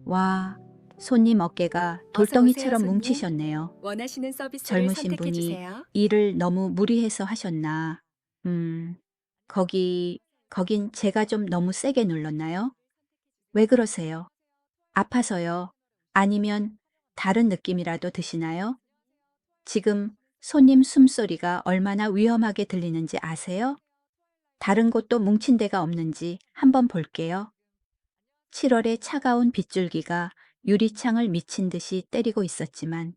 와, 손님 어깨가 어서 오세요, 돌덩이처럼 손님. 뭉치셨네요. 원하시는 서비스를 젊으신 선택해 분이 주세요. 일을 너무 무리해서 하셨나? 음, 거기, 거긴 제가 좀 너무 세게 눌렀나요? 왜 그러세요? 아파서요? 아니면 다른 느낌이라도 드시나요? 지금 손님 숨소리가 얼마나 위험하게 들리는지 아세요? 다른 곳도 뭉친 데가 없는지 한번 볼게요. 7월의 차가운 빗줄기가 유리창을 미친 듯이 때리고 있었지만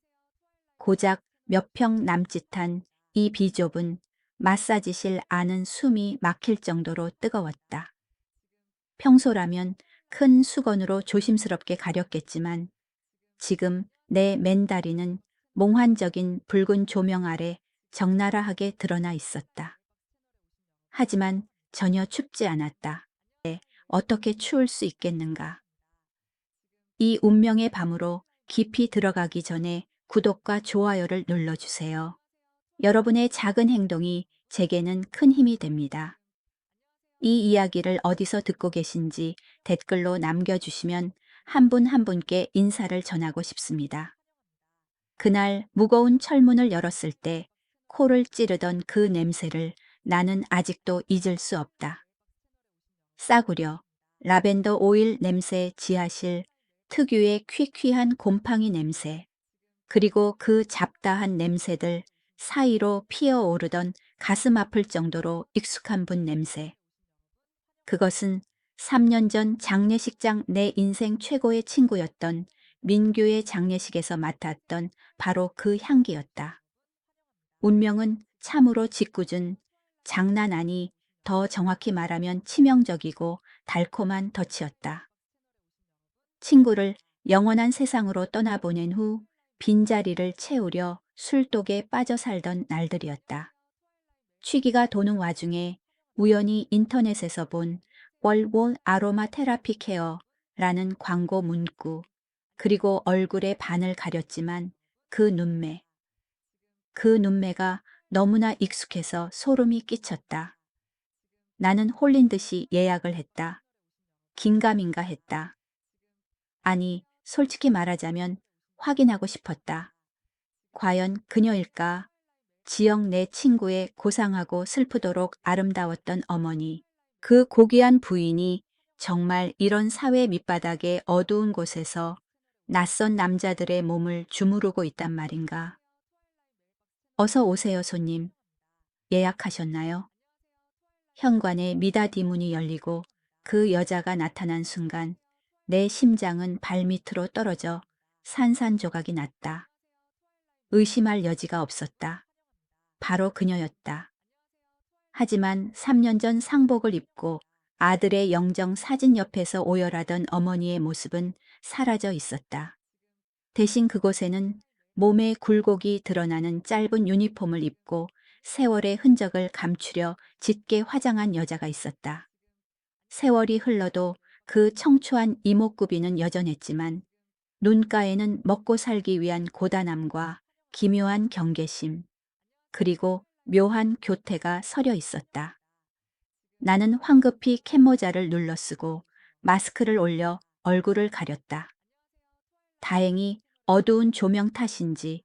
고작 몇 평 남짓한 이 비좁은 마사지실 안은 숨이 막힐 정도로 뜨거웠다. 평소라면 큰 수건으로 조심스럽게 가렸겠지만 지금 내 맨다리는 몽환적인 붉은 조명 아래 적나라하게 드러나 있었다. 하지만 전혀 춥지 않았다. 어떻게 추울 수 있겠는가? 이 운명의 밤으로 깊이 들어가기 전에 구독과 좋아요를 눌러주세요. 여러분의 작은 행동이 제게는 큰 힘이 됩니다. 이 이야기를 어디서 듣고 계신지 댓글로 남겨주시면 한 분 한 분께 인사를 전하고 싶습니다. 그날 무거운 철문을 열었을 때 코를 찌르던 그 냄새를 나는 아직도 잊을 수 없다. 싸구려, 라벤더 오일 냄새 지하실, 특유의 퀴퀴한 곰팡이 냄새, 그리고 그 잡다한 냄새들 사이로 피어오르던 가슴 아플 정도로 익숙한 분 냄새. 그것은 3년 전 장례식장 내 인생 최고의 친구였던 민규의 장례식에서 맡았던 바로 그 향기였다. 운명은 참으로 짓궂은, 장난 아니 더 정확히 말하면 치명적이고 달콤한 덫이었다. 친구를 영원한 세상으로 떠나보낸 후 빈자리를 채우려 술독에 빠져 살던 날들이었다. 취기가 도는 와중에 우연히 인터넷에서 본 월월 아로마 테라피 케어라는 광고 문구, 그리고 얼굴에 반을 가렸지만 그 눈매가 너무나 익숙해서 소름이 끼쳤다. 나는 홀린 듯이 예약을 했다. 긴가민가 했다. 아니, 솔직히 말하자면 확인하고 싶었다. 과연 그녀일까? 지영 내 친구의 고상하고 슬프도록 아름다웠던 어머니, 그 고귀한 부인이 정말 이런 사회 밑바닥의 어두운 곳에서 낯선 남자들의 몸을 주무르고 있단 말인가? 어서 오세요, 손님. 예약하셨나요? 현관에 미닫이 문이 열리고 그 여자가 나타난 순간 내 심장은 발밑으로 떨어져 산산조각이 났다. 의심할 여지가 없었다. 바로 그녀였다. 하지만 3년 전 상복을 입고 아들의 영정 사진 옆에서 오열하던 어머니의 모습은 사라져 있었다. 대신 그곳에는 몸에 굴곡이 드러나는 짧은 유니폼을 입고 세월의 흔적을 감추려 짙게 화장한 여자가 있었다. 세월이 흘러도 그 청초한 이목구비는 여전했지만 눈가에는 먹고 살기 위한 고단함과 기묘한 경계심, 그리고 묘한 교태가 서려 있었다. 나는 황급히 캡모자를 눌러쓰고 마스크를 올려 얼굴을 가렸다. 다행히 어두운 조명 탓인지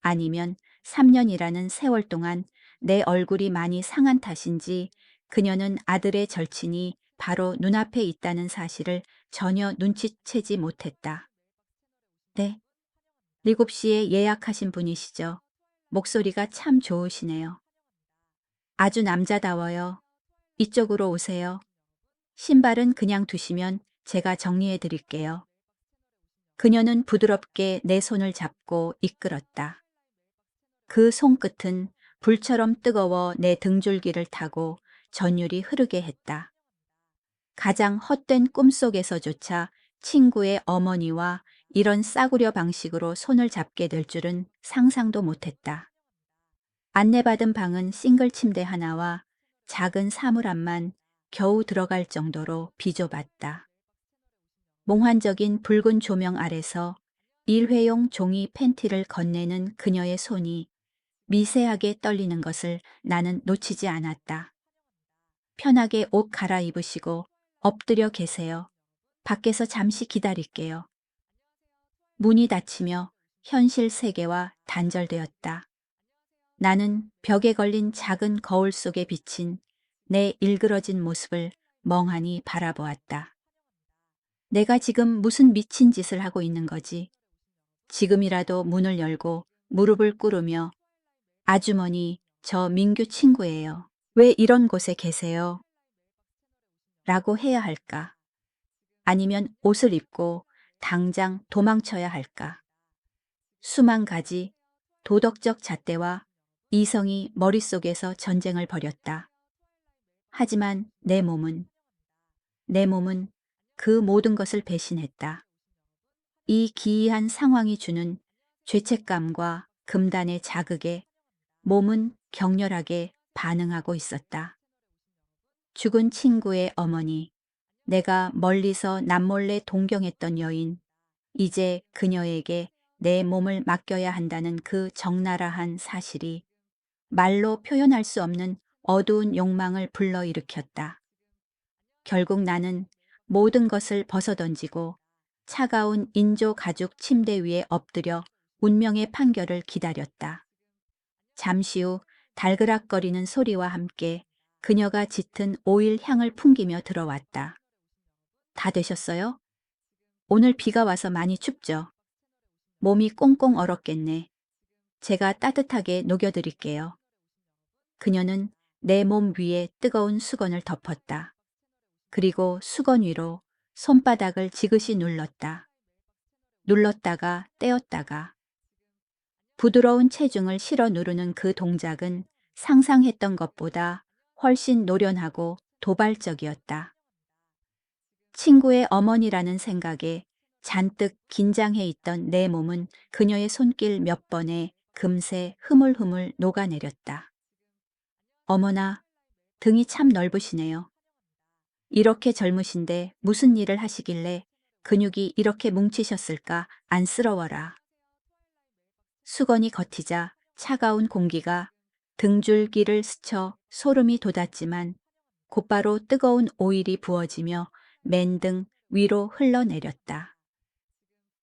아니면 3년이라는 세월 동안 내 얼굴이 많이 상한 탓인지 그녀는 아들의 절친이 바로 눈앞에 있다는 사실을 전혀 눈치채지 못했다. 네, 7시에 예약하신 분이시죠. 목소리가 참 좋으시네요. 아주 남자다워요. 이쪽으로 오세요. 신발은 그냥 두시면 제가 정리해 드릴게요. 그녀는 부드럽게 내 손을 잡고 이끌었다. 그 손끝은 불처럼 뜨거워 내 등줄기를 타고 전율이 흐르게 했다. 가장 헛된 꿈속에서조차 친구의 어머니와 이런 싸구려 방식으로 손을 잡게 될 줄은 상상도 못했다. 안내받은 방은 싱글 침대 하나와 작은 사물함만 겨우 들어갈 정도로 비좁았다. 몽환적인 붉은 조명 아래서 일회용 종이 팬티를 건네는 그녀의 손이 미세하게 떨리는 것을 나는 놓치지 않았다. 편하게 옷 갈아입으시고 엎드려 계세요. 밖에서 잠시 기다릴게요. 문이 닫히며 현실 세계와 단절되었다. 나는 벽에 걸린 작은 거울 속에 비친 내 일그러진 모습을 멍하니 바라보았다. 내가 지금 무슨 미친 짓을 하고 있는 거지? 지금이라도 문을 열고 무릎을 꿇으며 아주머니, 저 민규 친구예요. 왜 이런 곳에 계세요? 라고 해야 할까? 아니면 옷을 입고 당장 도망쳐야 할까? 수만 가지 도덕적 잣대와 이성이 머릿속에서 전쟁을 벌였다. 하지만 내 몸은 그 모든 것을 배신했다. 이 기이한 상황이 주는 죄책감과 금단의 자극에 몸은 격렬하게 반응하고 있었다. 죽은 친구의 어머니, 내가 멀리서 남몰래 동경했던 여인, 이제 그녀에게 내 몸을 맡겨야 한다는 그 적나라한 사실이 말로 표현할 수 없는 어두운 욕망을 불러일으켰다. 결국 나는 모든 것을 벗어던지고 차가운 인조 가죽 침대 위에 엎드려 운명의 판결을 기다렸다. 잠시 후 달그락거리는 소리와 함께 그녀가 짙은 오일 향을 풍기며 들어왔다. 다 되셨어요? 오늘 비가 와서 많이 춥죠? 몸이 꽁꽁 얼었겠네. 제가 따뜻하게 녹여드릴게요. 그녀는 내 몸 위에 뜨거운 수건을 덮었다. 그리고 수건 위로 손바닥을 지그시 눌렀다. 눌렀다가 떼었다가. 부드러운 체중을 실어 누르는 그 동작은 상상했던 것보다 훨씬 노련하고 도발적이었다. 친구의 어머니라는 생각에 잔뜩 긴장해 있던 내 몸은 그녀의 손길 몇 번에 금세 흐물흐물 녹아내렸다. 어머나, 등이 참 넓으시네요. 이렇게 젊으신데 무슨 일을 하시길래 근육이 이렇게 뭉치셨을까 안쓰러워라. 수건이 걷히자 차가운 공기가 등줄기를 스쳐 소름이 돋았지만 곧바로 뜨거운 오일이 부어지며 맨등 위로 흘러내렸다.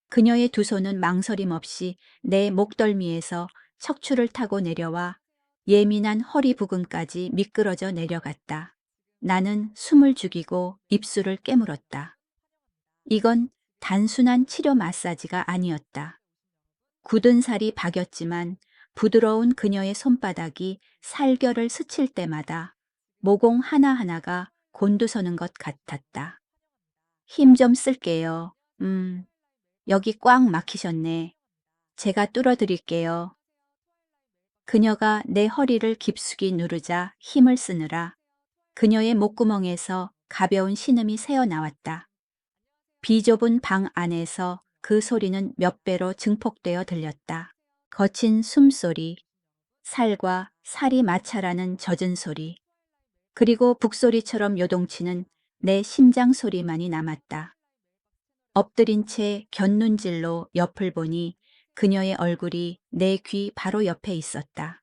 그녀의 두 손은 망설임 없이 내 목덜미에서 척추를 타고 내려와 예민한 허리 부근까지 미끄러져 내려갔다. 나는 숨을 죽이고 입술을 깨물었다. 이건 단순한 치료 마사지가 아니었다. 굳은 살이 박였지만 부드러운 그녀의 손바닥이 살결을 스칠 때마다 모공 하나하나가 곤두서는 것 같았다. 힘 좀 쓸게요. 여기 꽉 막히셨네. 제가 뚫어드릴게요. 그녀가 내 허리를 깊숙이 누르자 힘을 쓰느라 그녀의 목구멍에서 가벼운 신음이 새어나왔다. 비좁은 방 안에서 그 소리는 몇 배로 증폭되어 들렸다. 거친 숨소리, 살과 살이 마찰하는 젖은 소리, 그리고 북소리처럼 요동치는 내 심장 소리만이 남았다. 엎드린 채 곁눈질로 옆을 보니 그녀의 얼굴이 내 귀 바로 옆에 있었다.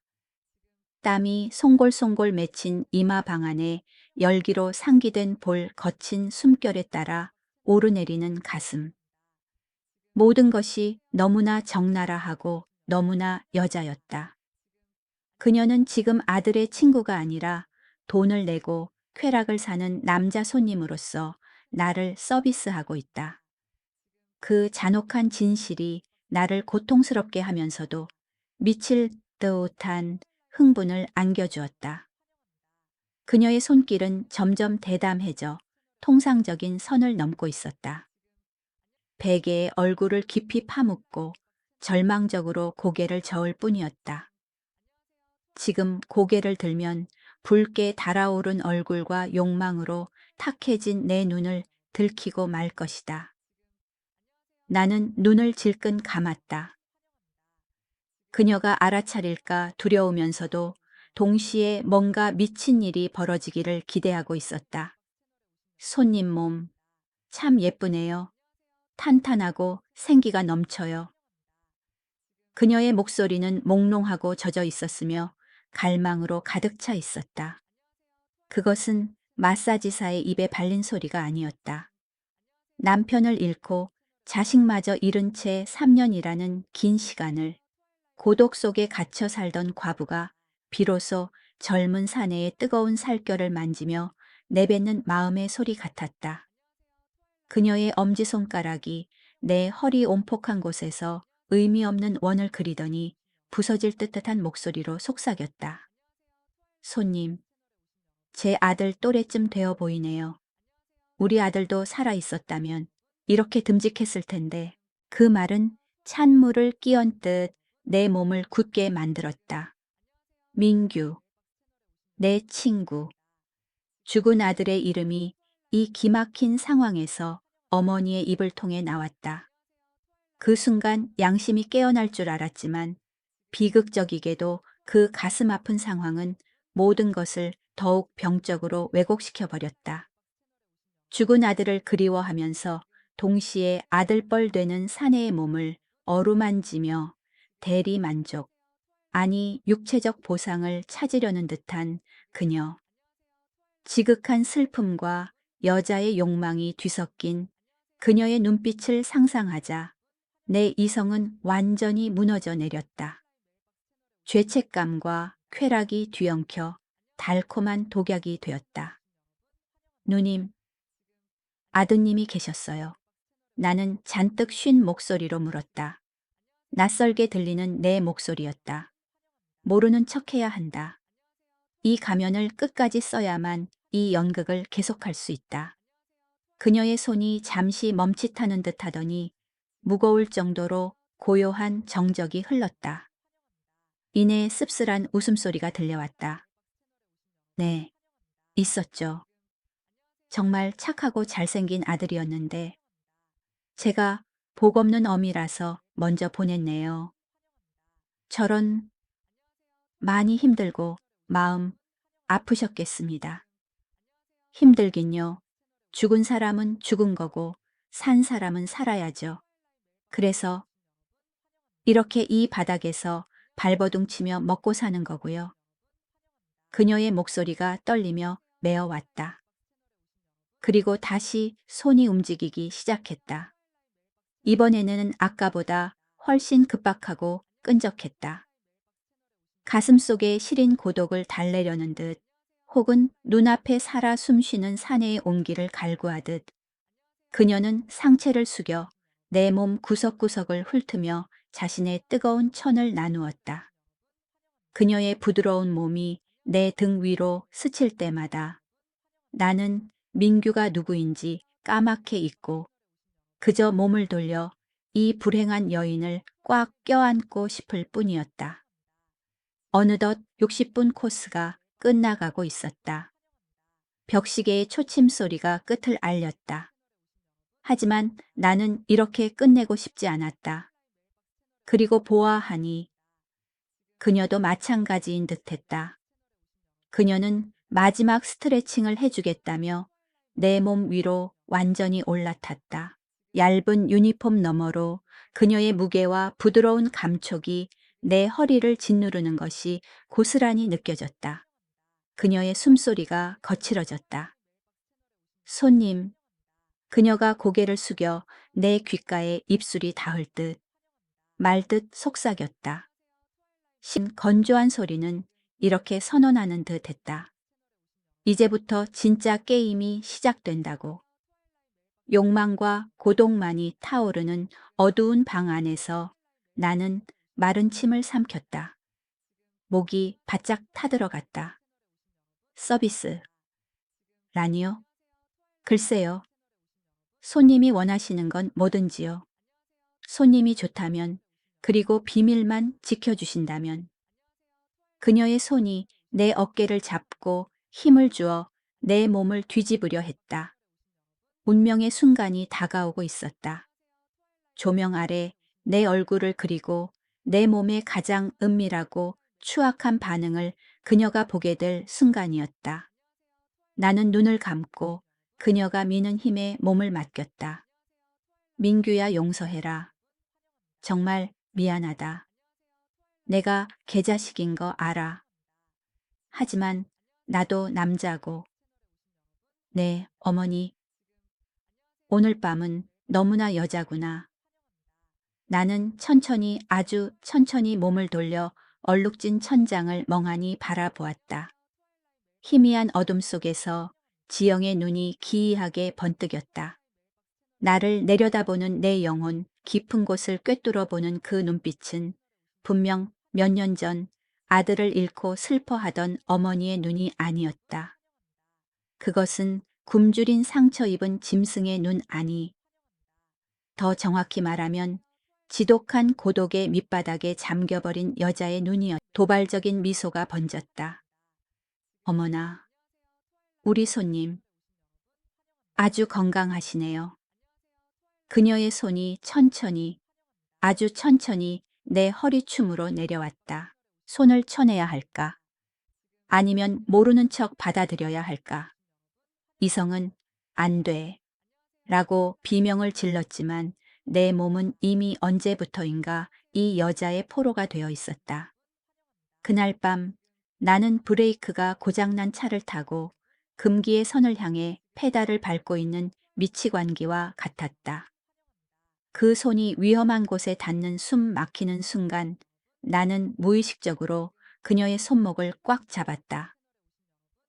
땀이 송골송골 맺힌 이마 방안에 열기로 상기된 볼 거친 숨결에 따라 오르내리는 가슴. 모든 것이 너무나 적나라하고 너무나 여자였다. 그녀는 지금 아들의 친구가 아니라 돈을 내고 쾌락을 사는 남자 손님으로서 나를 서비스하고 있다. 그 잔혹한 진실이 나를 고통스럽게 하면서도 미칠 듯한 흥분을 안겨주었다. 그녀의 손길은 점점 대담해져 통상적인 선을 넘고 있었다. 베개에 얼굴을 깊이 파묻고 절망적으로 고개를 저을 뿐이었다. 지금 고개를 들면 붉게 달아오른 얼굴과 욕망으로 탁해진 내 눈을 들키고 말 것이다. 나는 눈을 질끈 감았다. 그녀가 알아차릴까 두려우면서도 동시에 뭔가 미친 일이 벌어지기를 기대하고 있었다. 손님 몸, 참 예쁘네요. 탄탄하고 생기가 넘쳐요. 그녀의 목소리는 몽롱하고 젖어 있었으며 갈망으로 가득 차 있었다. 그것은 마사지사의 입에 발린 소리가 아니었다. 남편을 잃고 자식마저 잃은 채 3년이라는 긴 시간을 고독 속에 갇혀 살던 과부가 비로소 젊은 사내의 뜨거운 살결을 만지며 내뱉는 마음의 소리 같았다. 그녀의 엄지손가락이 내 허리 온폭한 곳에서 의미 없는 원을 그리더니 부서질 듯한 목소리로 속삭였다. 손님, 제 아들 또래쯤 되어 보이네요. 우리 아들도 살아 있었다면 이렇게 듬직했을 텐데. 그 말은 찬물을 끼얹듯 내 몸을 굳게 만들었다. 민규, 내 친구. 죽은 아들의 이름이 이 기막힌 상황에서 어머니의 입을 통해 나왔다. 그 순간 양심이 깨어날 줄 알았지만 비극적이게도 그 가슴 아픈 상황은 모든 것을 더욱 병적으로 왜곡시켜 버렸다. 죽은 아들을 그리워하면서 동시에 아들뻘 되는 사내의 몸을 어루만지며 대리 만족, 아니 육체적 보상을 찾으려는 듯한 그녀. 지극한 슬픔과 여자의 욕망이 뒤섞인 그녀의 눈빛을 상상하자 내 이성은 완전히 무너져 내렸다. 죄책감과 쾌락이 뒤엉켜 달콤한 독약이 되었다. 누님, 아드님이 계셨어요. 나는 잔뜩 쉰 목소리로 물었다. 낯설게 들리는 내 목소리였다. 모르는 척해야 한다. 이 가면을 끝까지 써야만 이 연극을 계속할 수 있다. 그녀의 손이 잠시 멈칫하는 듯 하더니 무거울 정도로 고요한 정적이 흘렀다. 이내 씁쓸한 웃음소리가 들려왔다. 네, 있었죠. 정말 착하고 잘생긴 아들이었는데 제가 복 없는 어미라서 먼저 보냈네요. 저런 많이 힘들고 마음 아프셨겠습니다. 힘들긴요. 죽은 사람은 죽은 거고 산 사람은 살아야죠. 그래서 이렇게 이 바닥에서 발버둥 치며 먹고 사는 거고요. 그녀의 목소리가 떨리며 메어왔다. 그리고 다시 손이 움직이기 시작했다. 이번에는 아까보다 훨씬 급박하고 끈적했다. 가슴 속에 시린 고독을 달래려는 듯 혹은 눈앞에 살아 숨쉬는 사내의 온기를 갈구하듯 그녀는 상체를 숙여 내 몸 구석구석을 훑으며 자신의 뜨거운 천을 나누었다. 그녀의 부드러운 몸이 내 등 위로 스칠 때마다 나는 민규가 누구인지 까맣게 잊고 그저 몸을 돌려 이 불행한 여인을 꽉 껴안고 싶을 뿐이었다. 어느덧 60분 코스가 끝나가고 있었다. 벽시계의 초침 소리가 끝을 알렸다. 하지만 나는 이렇게 끝내고 싶지 않았다. 그리고 보아하니 그녀도 마찬가지인 듯했다. 그녀는 마지막 스트레칭을 해주겠다며 내 몸 위로 완전히 올라탔다. 얇은 유니폼 너머로 그녀의 무게와 부드러운 감촉이 내 허리를 짓누르는 것이 고스란히 느껴졌다. 그녀의 숨소리가 거칠어졌다. 손님, 그녀가 고개를 숙여 내 귓가에 입술이 닿을 듯 말듯 속삭였다. 건조한 소리는 이렇게 선언하는 듯 했다. 이제부터 진짜 게임이 시작된다고. 욕망과 고독만이 타오르는 어두운 방 안에서 나는 마른 침을 삼켰다. 목이 바짝 타들어갔다. 서비스. 라니요? 글쎄요. 손님이 원하시는 건 뭐든지요. 손님이 좋다면, 그리고 비밀만 지켜주신다면. 그녀의 손이 내 어깨를 잡고 힘을 주어 내 몸을 뒤집으려 했다. 운명의 순간이 다가오고 있었다. 조명 아래 내 얼굴을 그리고 내 몸의 가장 은밀하고 추악한 반응을 그녀가 보게 될 순간이었다. 나는 눈을 감고 그녀가 미는 힘에 몸을 맡겼다. 민규야, 용서해라. 정말 미안하다. 내가 개자식인 거 알아. 하지만 나도 남자고. 네, 어머니. 오늘 밤은 너무나 여자구나. 나는 천천히 아주 천천히 몸을 돌려 얼룩진 천장을 멍하니 바라보았다. 희미한 어둠 속에서 지영의 눈이 기이하게 번뜩였다. 나를 내려다보는 내 영혼 깊은 곳을 꿰뚫어보는 그 눈빛은 분명 몇 년 전 아들을 잃고 슬퍼하던 어머니의 눈이 아니었다. 그것은 굶주린 상처 입은 짐승의 눈 아니, 더 정확히 말하면 지독한 고독의 밑바닥에 잠겨버린 여자의 눈이었다. 도발적인 미소가 번졌다. 어머나, 우리 손님, 아주 건강하시네요. 그녀의 손이 천천히, 아주 천천히 내 허리춤으로 내려왔다. 손을 쳐내야 할까? 아니면 모르는 척 받아들여야 할까? 이성은 안 돼. 라고 비명을 질렀지만 내 몸은 이미 언제부터인가 이 여자의 포로가 되어 있었다. 그날 밤 나는 브레이크가 고장난 차를 타고 금기의 선을 향해 페달을 밟고 있는 미치광기와 같았다. 그 손이 위험한 곳에 닿는 숨 막히는 순간 나는 무의식적으로 그녀의 손목을 꽉 잡았다.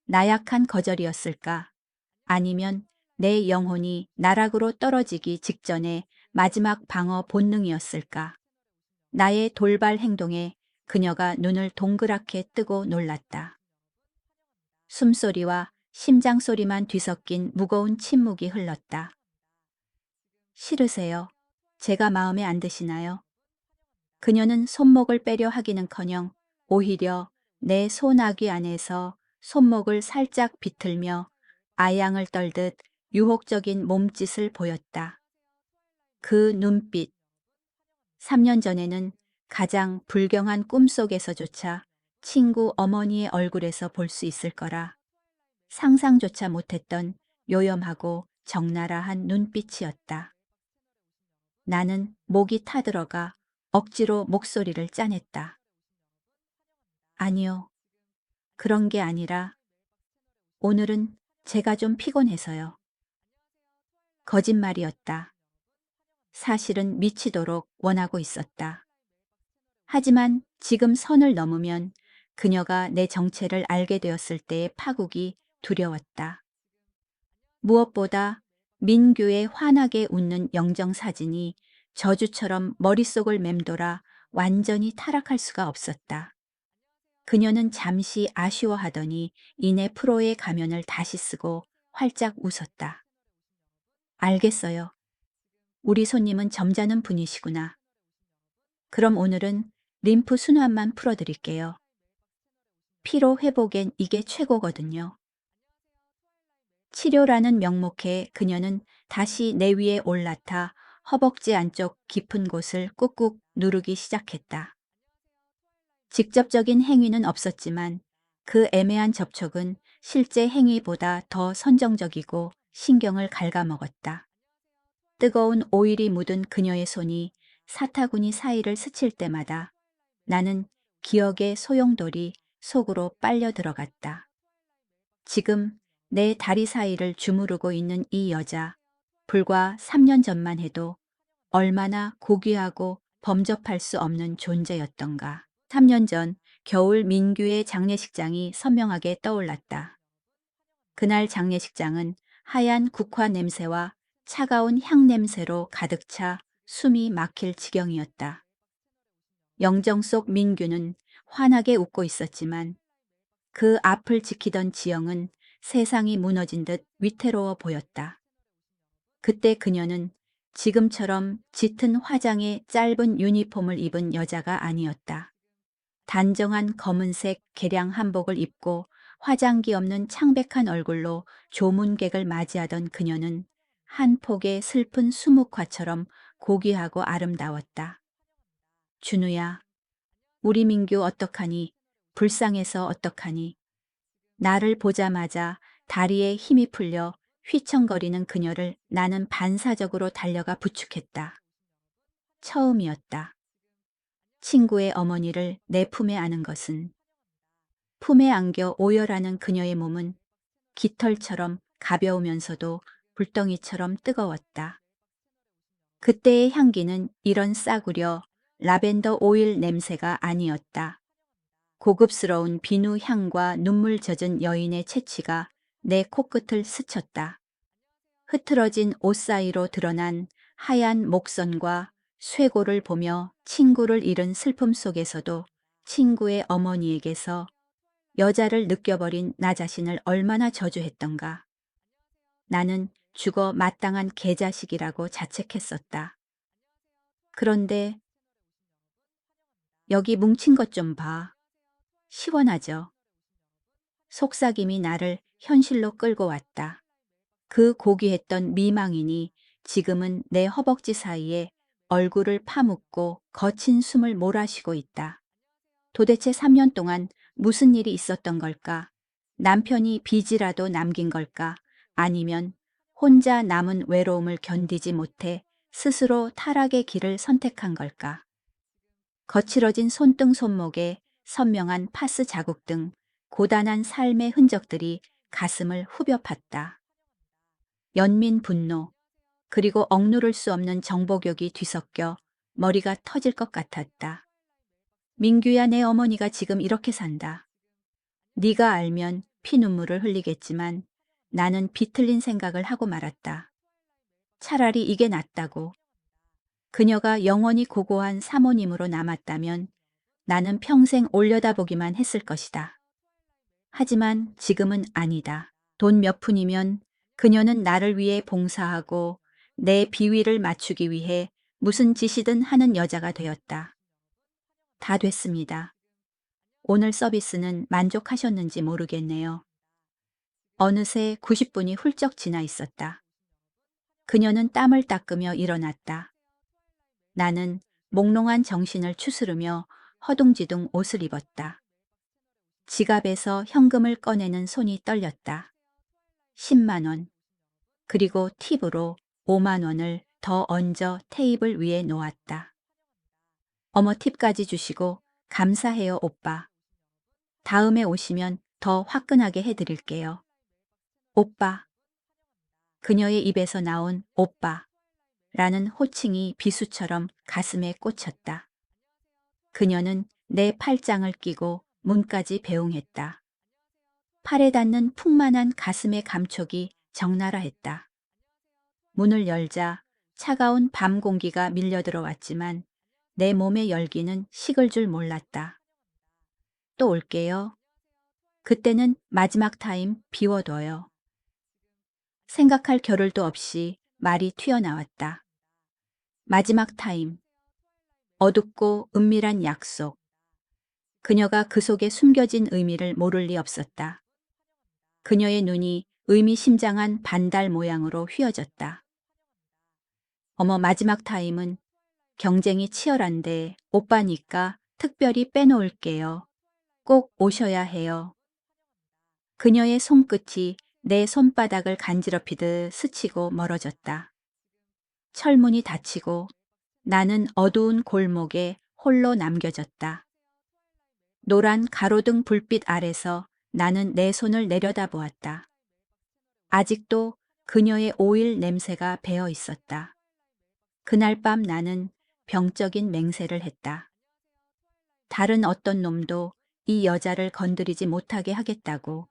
나약한 거절이었을까? 아니면 내 영혼이 나락으로 떨어지기 직전의 마지막 방어 본능이었을까? 나의 돌발 행동에 그녀가 눈을 동그랗게 뜨고 놀랐다. 숨소리와 심장 소리만 뒤섞인 무거운 침묵이 흘렀다. 싫으세요? 제가 마음에 안 드시나요? 그녀는 손목을 빼려 하기는커녕 오히려 내 소나귀 안에서 손목을 살짝 비틀며 아양을 떨듯 유혹적인 몸짓을 보였다. 그 눈빛. 3년 전에는 가장 불경한 꿈속에서조차 친구 어머니의 얼굴에서 볼 수 있을 거라 상상조차 못했던 요염하고 적나라한 눈빛이었다. 나는 목이 타들어가 억지로 목소리를 짜냈다. 아니요, 그런 게 아니라 오늘은 제가 좀 피곤해서요. 거짓말이었다. 사실은 미치도록 원하고 있었다. 하지만 지금 선을 넘으면 그녀가 내 정체를 알게 되었을 때의 파국이 두려웠다. 무엇보다 민규의 환하게 웃는 영정사진이 저주처럼 머릿속을 맴돌아 완전히 타락할 수가 없었다. 그녀는 잠시 아쉬워하더니 이내 프로의 가면을 다시 쓰고 활짝 웃었다. 알겠어요. 우리 손님은 점잖은 분이시구나. 그럼 오늘은 림프 순환만 풀어드릴게요. 피로 회복엔 이게 최고거든요. 치료라는 명목에 그녀는 다시 내 위에 올라타 허벅지 안쪽 깊은 곳을 꾹꾹 누르기 시작했다. 직접적인 행위는 없었지만 그 애매한 접촉은 실제 행위보다 더 선정적이고 신경을 갉아먹었다. 뜨거운 오일이 묻은 그녀의 손이 사타구니 사이를 스칠 때마다 나는 기억의 소용돌이 속으로 빨려 들어갔다. 지금 내 다리 사이를 주무르고 있는 이 여자, 불과 3년 전만 해도 얼마나 고귀하고 범접할 수 없는 존재였던가. 3년 전 겨울 민규의 장례식장이 선명하게 떠올랐다. 그날 장례식장은 하얀 국화 냄새와 차가운 향 냄새로 가득 차 숨이 막힐 지경이었다. 영정 속 민규는 환하게 웃고 있었지만 그 앞을 지키던 지영은 세상이 무너진 듯 위태로워 보였다. 그때 그녀는 지금처럼 짙은 화장에 짧은 유니폼을 입은 여자가 아니었다. 단정한 검은색 개량 한복을 입고 화장기 없는 창백한 얼굴로 조문객을 맞이하던 그녀는 한 폭의 슬픈 수묵화처럼 고귀하고 아름다웠다. 준우야, 우리 민규 어떡하니? 불쌍해서 어떡하니? 나를 보자마자 다리에 힘이 풀려 휘청거리는 그녀를 나는 반사적으로 달려가 부축했다. 처음이었다. 친구의 어머니를 내 품에 안은 것은. 품에 안겨 오열하는 그녀의 몸은 깃털처럼 가벼우면서도 불덩이처럼 뜨거웠다. 그때의 향기는 이런 싸구려 라벤더 오일 냄새가 아니었다. 고급스러운 비누 향과 눈물 젖은 여인의 채취가 내 코끝을 스쳤다. 흐트러진 옷 사이로 드러난 하얀 목선과 쇄골을 보며 친구를 잃은 슬픔 속에서도 친구의 어머니에게서 여자를 느껴버린 나 자신을 얼마나 저주했던가. 나는 죽어 마땅한 개자식이라고 자책했었다. 그런데 여기 뭉친 것 좀 봐. 시원하죠? 속삭임이 나를 현실로 끌고 왔다. 그 고귀했던 미망인이 지금은 내 허벅지 사이에 얼굴을 파묻고 거친 숨을 몰아쉬고 있다. 도대체 3년 동안 무슨 일이 있었던 걸까? 남편이 빚이라도 남긴 걸까? 아니면 혼자 남은 외로움을 견디지 못해 스스로 타락의 길을 선택한 걸까? 거칠어진 손등 손목에 선명한 파스 자국 등 고단한 삶의 흔적들이 가슴을 후벼 팠다. 연민 분노, 그리고 억누를 수 없는 정복욕이 뒤섞여 머리가 터질 것 같았다. 민규야, 내 어머니가 지금 이렇게 산다. 네가 알면 피눈물을 흘리겠지만 나는 비틀린 생각을 하고 말았다. 차라리 이게 낫다고. 그녀가 영원히 고고한 사모님으로 남았다면 나는 평생 올려다보기만 했을 것이다. 하지만 지금은 아니다. 돈 몇 푼이면 그녀는 나를 위해 봉사하고 내 비위를 맞추기 위해 무슨 짓이든 하는 여자가 되었다. 다 됐습니다. 오늘 서비스는 만족하셨는지 모르겠네요. 어느새 90분이 훌쩍 지나 있었다. 그녀는 땀을 닦으며 일어났다. 나는 몽롱한 정신을 추스르며 허둥지둥 옷을 입었다. 지갑에서 현금을 꺼내는 손이 떨렸다. 10만 원, 그리고 팁으로 5만 원을 더 얹어 테이블 위에 놓았다. 어머, 팁까지 주시고 감사해요, 오빠. 다음에 오시면 더 화끈하게 해드릴게요. 오빠. 그녀의 입에서 나온 오빠라는 호칭이 비수처럼 가슴에 꽂혔다. 그녀는 내 팔짱을 끼고 문까지 배웅했다. 팔에 닿는 풍만한 가슴의 감촉이 적나라 했다. 문을 열자 차가운 밤 공기가 밀려들어왔지만 내 몸의 열기는 식을 줄 몰랐다. 또 올게요. 그때는 마지막 타임 비워둬요. 생각할 겨를도 없이 말이 튀어나왔다. 마지막 타임. 어둡고 은밀한 약속. 그녀가 그 속에 숨겨진 의미를 모를 리 없었다. 그녀의 눈이 의미심장한 반달 모양으로 휘어졌다. 어머, 마지막 타임은 경쟁이 치열한데 오빠니까 특별히 빼놓을게요. 꼭 오셔야 해요. 그녀의 손끝이 내 손바닥을 간지럽히듯 스치고 멀어졌다. 철문이 닫히고 나는 어두운 골목에 홀로 남겨졌다. 노란 가로등 불빛 아래서 나는 내 손을 내려다보았다. 아직도 그녀의 오일 냄새가 배어 있었다. 그날 밤 나는 병적인 맹세를 했다. 다른 어떤 놈도 이 여자를 건드리지 못하게 하겠다고.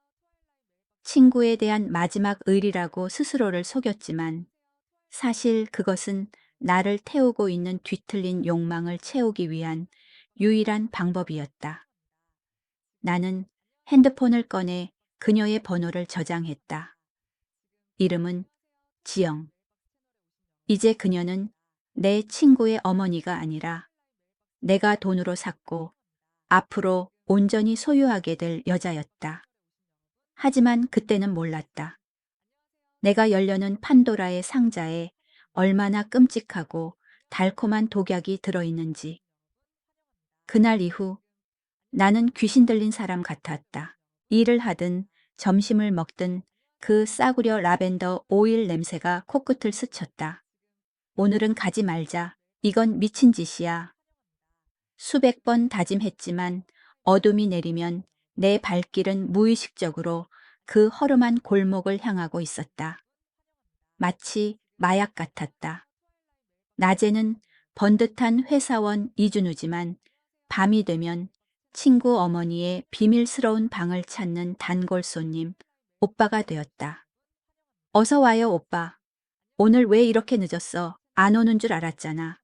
친구에 대한 마지막 의리라고 스스로를 속였지만 사실 그것은 나를 태우고 있는 뒤틀린 욕망을 채우기 위한 유일한 방법이었다. 나는 핸드폰을 꺼내 그녀의 번호를 저장했다. 이름은 지영. 이제 그녀는 내 친구의 어머니가 아니라 내가 돈으로 샀고 앞으로 온전히 소유하게 될 여자였다. 하지만 그때는 몰랐다. 내가 열려는 판도라의 상자에 얼마나 끔찍하고 달콤한 독약이 들어있는지. 그날 이후 나는 귀신 들린 사람 같았다. 일을 하든 점심을 먹든 그 싸구려 라벤더 오일 냄새가 코끝을 스쳤다. 오늘은 가지 말자. 이건 미친 짓이야. 수백 번 다짐했지만 어둠이 내리면 내 발길은 무의식적으로 그 허름한 골목을 향하고 있었다. 마치 마약 같았다. 낮에는 번듯한 회사원 이준우지만 밤이 되면 친구 어머니의 비밀스러운 방을 찾는 단골 손님 오빠가 되었다. 어서 와요, 오빠. 오늘 왜 이렇게 늦었어? 안 오는 줄 알았잖아.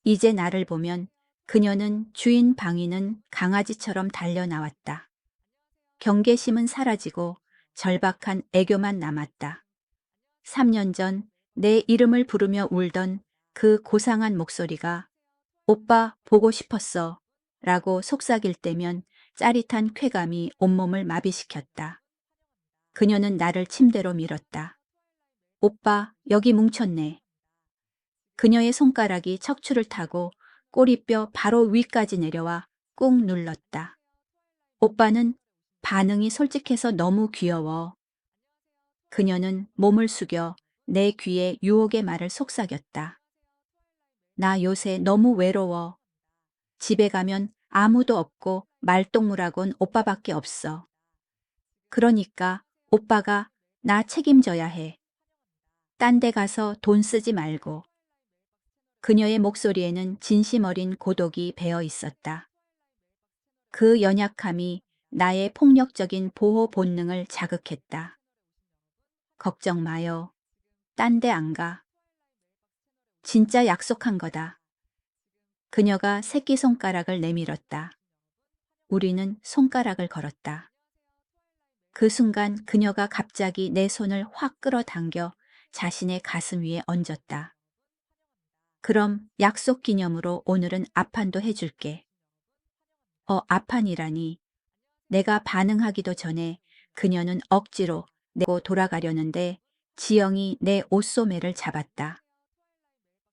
이제 나를 보면 그녀는 주인 방위는 강아지처럼 달려 나왔다. 경계심은 사라지고 절박한 애교만 남았다. 3년 전 내 이름을 부르며 울던 그 고상한 목소리가 오빠 보고 싶었어 라고 속삭일 때면 짜릿한 쾌감이 온몸을 마비시켰다. 그녀는 나를 침대로 밀었다. 오빠 여기 뭉쳤네. 그녀의 손가락이 척추를 타고 꼬리뼈 바로 위까지 내려와 꾹 눌렀다. 오빠는 반응이 솔직해서 너무 귀여워. 그녀는 몸을 숙여 내 귀에 유혹의 말을 속삭였다. 나 요새 너무 외로워. 집에 가면 아무도 없고 말동무라곤 오빠밖에 없어. 그러니까 오빠가 나 책임져야 해. 딴 데 가서 돈 쓰지 말고. 그녀의 목소리에는 진심 어린 고독이 배어 있었다. 그 연약함이 나의 폭력적인 보호 본능을 자극했다. 걱정 마요. 딴 데 안 가. 진짜 약속한 거다. 그녀가 새끼손가락을 내밀었다. 우리는 손가락을 걸었다. 그 순간 그녀가 갑자기 내 손을 확 끌어당겨 자신의 가슴 위에 얹었다. 그럼 약속 기념으로 오늘은 앞판도 해줄게. 앞판이라니. 내가 반응하기도 전에 그녀는 억지로 내고 돌아가려는데 지영이 내 옷소매를 잡았다.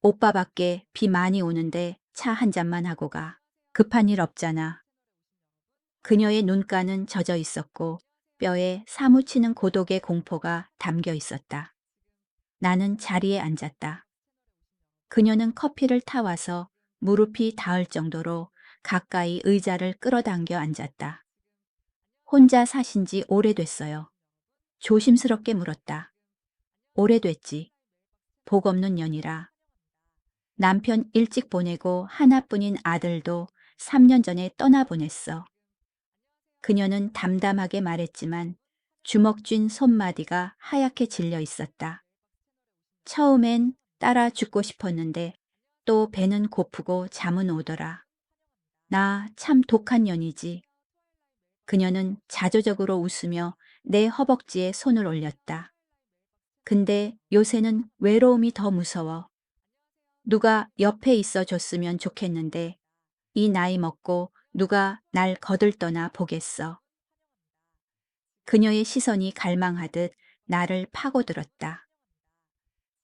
오빠밖에 비 많이 오는데 차 한 잔만 하고 가. 급한 일 없잖아. 그녀의 눈가는 젖어 있었고 뼈에 사무치는 고독의 공포가 담겨 있었다. 나는 자리에 앉았다. 그녀는 커피를 타와서 무릎이 닿을 정도로 가까이 의자를 끌어당겨 앉았다. 혼자 사신 지 오래됐어요. 조심스럽게 물었다. 오래됐지. 복 없는 년이라. 남편 일찍 보내고 하나뿐인 아들도 3년 전에 떠나보냈어. 그녀는 담담하게 말했지만 주먹 쥔 손마디가 하얗게 질려 있었다. 처음엔 따라 죽고 싶었는데 또 배는 고프고 잠은 오더라. 나 참 독한 년이지. 그녀는 자조적으로 웃으며 내 허벅지에 손을 올렸다. 근데 요새는 외로움이 더 무서워. 누가 옆에 있어 줬으면 좋겠는데 이 나이 먹고 누가 날 거들떠나 보겠어. 그녀의 시선이 갈망하듯 나를 파고들었다.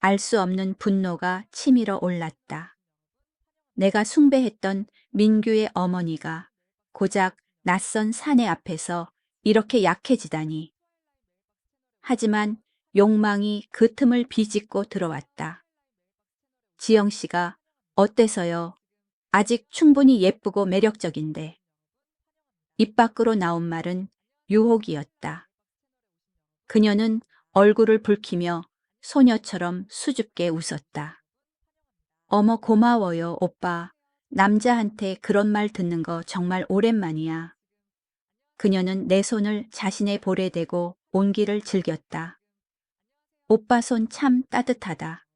알 수 없는 분노가 치밀어 올랐다. 내가 숭배했던 민규의 어머니가 고작 낯선 사내 앞에서 이렇게 약해지다니. 하지만 욕망이 그 틈을 비집고 들어왔다. 지영 씨가 어때서요? 아직 충분히 예쁘고 매력적인데. 입 밖으로 나온 말은 유혹이었다. 그녀는 얼굴을 붉히며 소녀처럼 수줍게 웃었다. 어머 고마워요, 오빠. 남자한테 그런 말 듣는 거 정말 오랜만이야. 그녀는 내 손을 자신의 볼에 대고 온기를 즐겼다. 오빠 손 참 따뜻하다.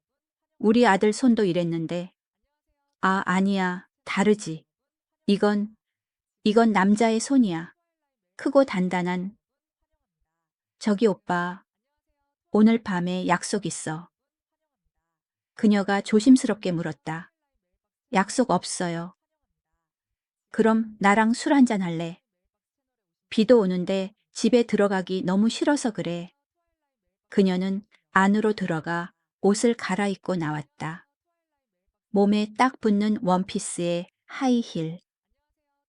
우리 아들 손도 이랬는데. 아, 아니야. 다르지. 이건 남자의 손이야. 크고 단단한. 저기 오빠, 오늘 밤에 약속 있어. 그녀가 조심스럽게 물었다. 약속 없어요. 그럼 나랑 술 한잔 할래? 비도 오는데 집에 들어가기 너무 싫어서 그래. 그녀는 안으로 들어가 옷을 갈아입고 나왔다. 몸에 딱 붙는 원피스에 하이힐.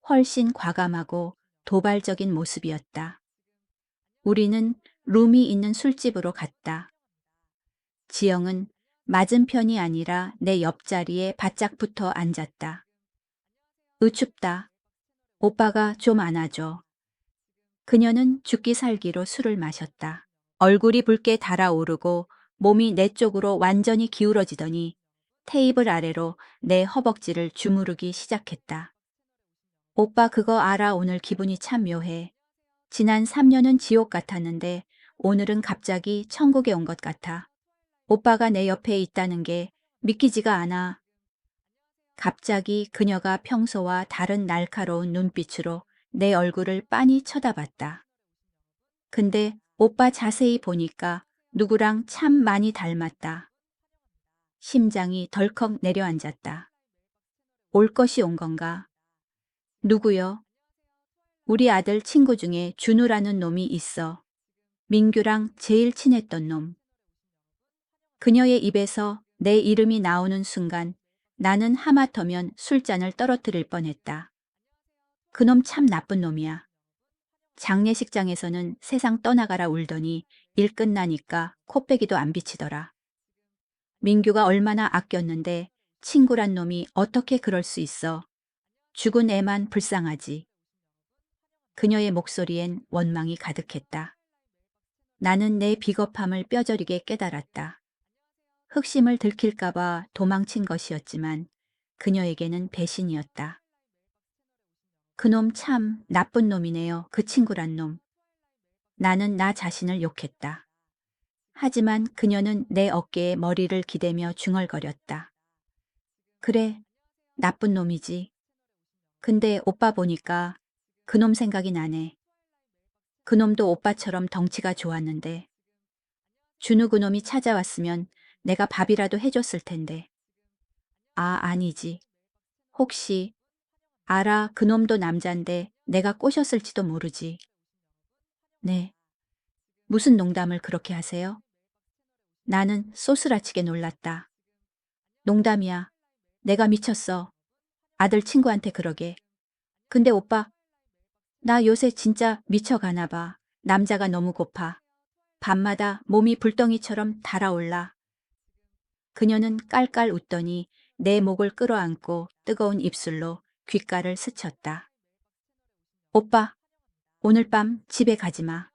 훨씬 과감하고 도발적인 모습이었다. 우리는 룸이 있는 술집으로 갔다. 지영은 맞은편이 아니라 내 옆자리에 바짝 붙어 앉았다. 춥다. 오빠가 좀 안아줘. 그녀는 죽기 살기로 술을 마셨다. 얼굴이 붉게 달아오르고 몸이 내 쪽으로 완전히 기울어지더니 테이블 아래로 내 허벅지를 주무르기 시작했다. 오빠 그거 알아? 오늘 기분이 참 묘해. 지난 3년은 지옥 같았는데 오늘은 갑자기 천국에 온 것 같아. 오빠가 내 옆에 있다는 게 믿기지가 않아. 갑자기 그녀가 평소와 다른 날카로운 눈빛으로 내 얼굴을 빤히 쳐다봤다. 근데 오빠 자세히 보니까 누구랑 참 많이 닮았다. 심장이 덜컥 내려앉았다. 올 것이 온 건가? 누구요? 우리 아들 친구 중에 준우라는 놈이 있어. 민규랑 제일 친했던 놈. 그녀의 입에서 내 이름이 나오는 순간 나는 하마터면 술잔을 떨어뜨릴 뻔했다. 그놈 참 나쁜 놈이야. 장례식장에서는 세상 떠나가라 울더니 일 끝나니까 코빼기도 안 비치더라. 민규가 얼마나 아꼈는데 친구란 놈이 어떻게 그럴 수 있어. 죽은 애만 불쌍하지. 그녀의 목소리엔 원망이 가득했다. 나는 내 비겁함을 뼈저리게 깨달았다. 흑심을 들킬까봐 도망친 것이었지만 그녀에게는 배신이었다. 그놈 참 나쁜 놈이네요. 그 친구란 놈. 나는 나 자신을 욕했다. 하지만 그녀는 내 어깨에 머리를 기대며 중얼거렸다. 그래, 나쁜 놈이지. 근데 오빠 보니까 그놈 생각이 나네. 그놈도 오빠처럼 덩치가 좋았는데. 준우 그놈이 찾아왔으면 내가 밥이라도 해줬을 텐데. 아, 아니지. 혹시 알아, 그놈도 남잔데 내가 꼬셨을지도 모르지. 네. 무슨 농담을 그렇게 하세요? 나는 소스라치게 놀랐다. 농담이야. 내가 미쳤어. 아들 친구한테 그러게. 근데 오빠, 나 요새 진짜 미쳐가나 봐. 남자가 너무 고파. 밤마다 몸이 불덩이처럼 달아올라. 그녀는 깔깔 웃더니 내 목을 끌어안고 뜨거운 입술로 귓가를 스쳤다. 오빠, 오늘 밤 집에 가지 마.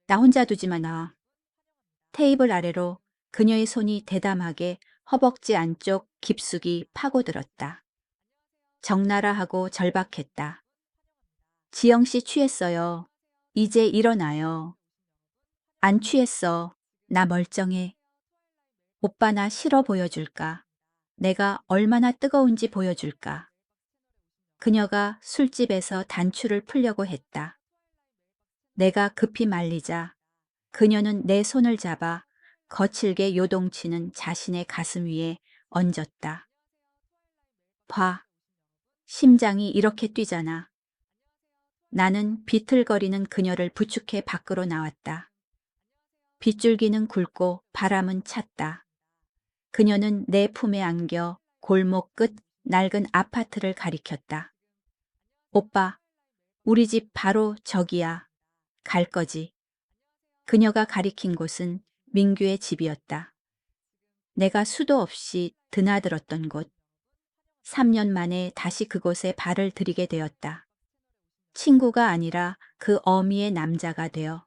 나 혼자 두지 마 나. 테이블 아래로 그녀의 손이 대담하게 허벅지 안쪽 깊숙이 파고들었다. 적나라 하고 절박했다. 지영씨 취했어요. 이제 일어나요. 안 취했어. 나 멀쩡해. 오빠 나 싫어 보여줄까? 내가 얼마나 뜨거운지 보여줄까? 그녀가 술집에서 단추를 풀려고 했다. 내가 급히 말리자 그녀는 내 손을 잡아 거칠게 요동치는 자신의 가슴 위에 얹었다. 봐. 심장이 이렇게 뛰잖아. 나는 비틀거리는 그녀를 부축해 밖으로 나왔다. 빗줄기는 굵고 바람은 찼다. 그녀는 내 품에 안겨 골목 끝 낡은 아파트를 가리켰다. 오빠, 우리 집 바로 저기야. 갈 거지. 그녀가 가리킨 곳은 민규의 집이었다. 내가 수도 없이 드나들었던 곳. 3년 만에 다시 그곳에 발을 들이게 되었다. 친구가 아니라 그 어미의 남자가 되어.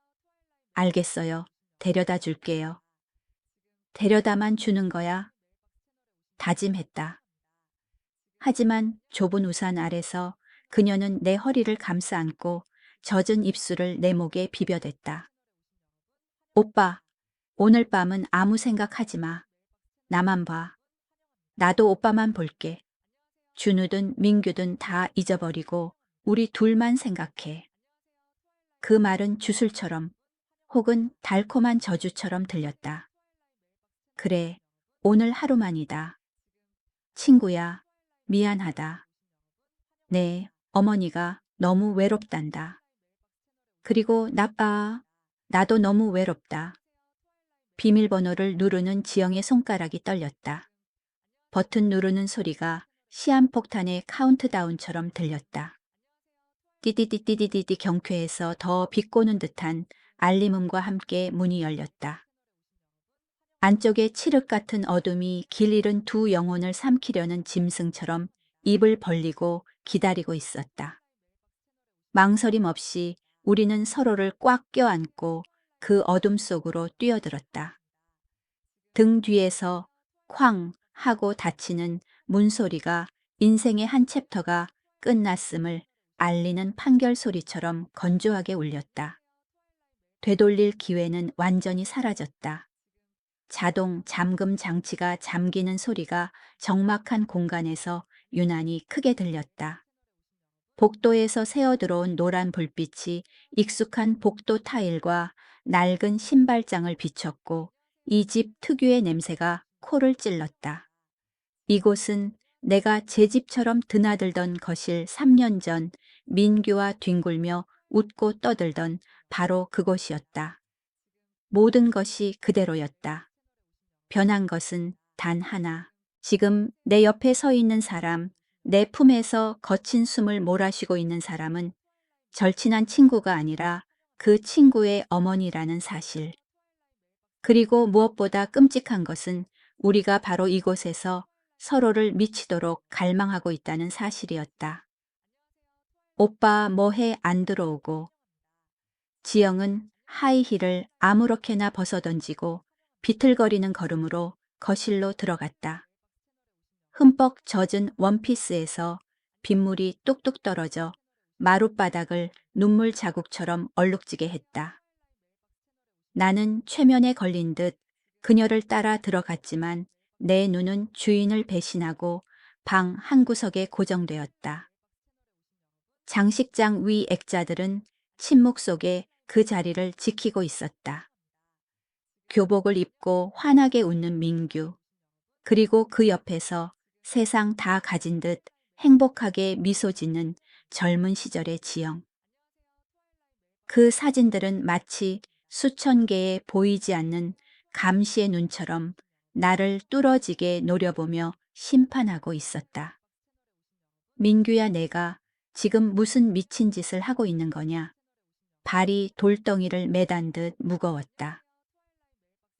알겠어요. 데려다 줄게요. 데려다만 주는 거야. 다짐했다. 하지만 좁은 우산 아래서 그녀는 내 허리를 감싸 안고 젖은 입술을 내 목에 비벼댔다. 오빠, 오늘 밤은 아무 생각하지 마. 나만 봐. 나도 오빠만 볼게. 준우든 민규든 다 잊어버리고 우리 둘만 생각해. 그 말은 주술처럼 혹은 달콤한 저주처럼 들렸다. 그래, 오늘 하루만이다. 친구야, 미안하다. 네, 어머니가 너무 외롭단다. 그리고 나도 너무 외롭다. 비밀번호를 누르는 지영의 손가락이 떨렸다. 버튼 누르는 소리가 시한폭탄의 카운트다운처럼 들렸다. 띠디디디디디디 경쾌해서 더 비꼬는 듯한 알림음과 함께 문이 열렸다. 안쪽에 칠흑 같은 어둠이 길 잃은 두 영혼을 삼키려는 짐승처럼 입을 벌리고 기다리고 있었다. 망설임 없이 우리는 서로를 꽉 껴안고 그 어둠 속으로 뛰어들었다. 등 뒤에서 쾅 하고 닫히는 문소리가 인생의 한 챕터가 끝났음을 알리는 판결 소리처럼 건조하게 울렸다. 되돌릴 기회는 완전히 사라졌다. 자동 잠금 장치가 잠기는 소리가 적막한 공간에서 유난히 크게 들렸다. 복도에서 새어들어온 노란 불빛이 익숙한 복도 타일과 낡은 신발장을 비췄고 이 집 특유의 냄새가 코를 찔렀다. 이곳은 내가 제 집처럼 드나들던 거실 3년 전 민규와 뒹굴며 웃고 떠들던 바로 그곳이었다. 모든 것이 그대로였다. 변한 것은 단 하나. 지금 내 옆에 서 있는 사람, 내 품에서 거친 숨을 몰아쉬고 있는 사람은 절친한 친구가 아니라 그 친구의 어머니라는 사실. 그리고 무엇보다 끔찍한 것은 우리가 바로 이곳에서 서로를 미치도록 갈망하고 있다는 사실이었다. 오빠 뭐해 안 들어오고. 지영은 하이힐을 아무렇게나 벗어던지고 비틀거리는 걸음으로 거실로 들어갔다. 흠뻑 젖은 원피스에서 빗물이 뚝뚝 떨어져 마룻바닥을 눈물 자국처럼 얼룩지게 했다. 나는 최면에 걸린 듯 그녀를 따라 들어갔지만 내 눈은 주인을 배신하고 방 한구석에 고정되었다. 장식장 위 액자들은 침묵 속에 그 자리를 지키고 있었다. 교복을 입고 환하게 웃는 민규, 그리고 그 옆에서 세상 다 가진 듯 행복하게 미소 짓는 젊은 시절의 지영. 그 사진들은 마치 수천 개의 보이지 않는 감시의 눈처럼 나를 뚫어지게 노려보며 심판하고 있었다. 민규야, 내가 지금 무슨 미친 짓을 하고 있는 거냐? 발이 돌덩이를 매단 듯 무거웠다.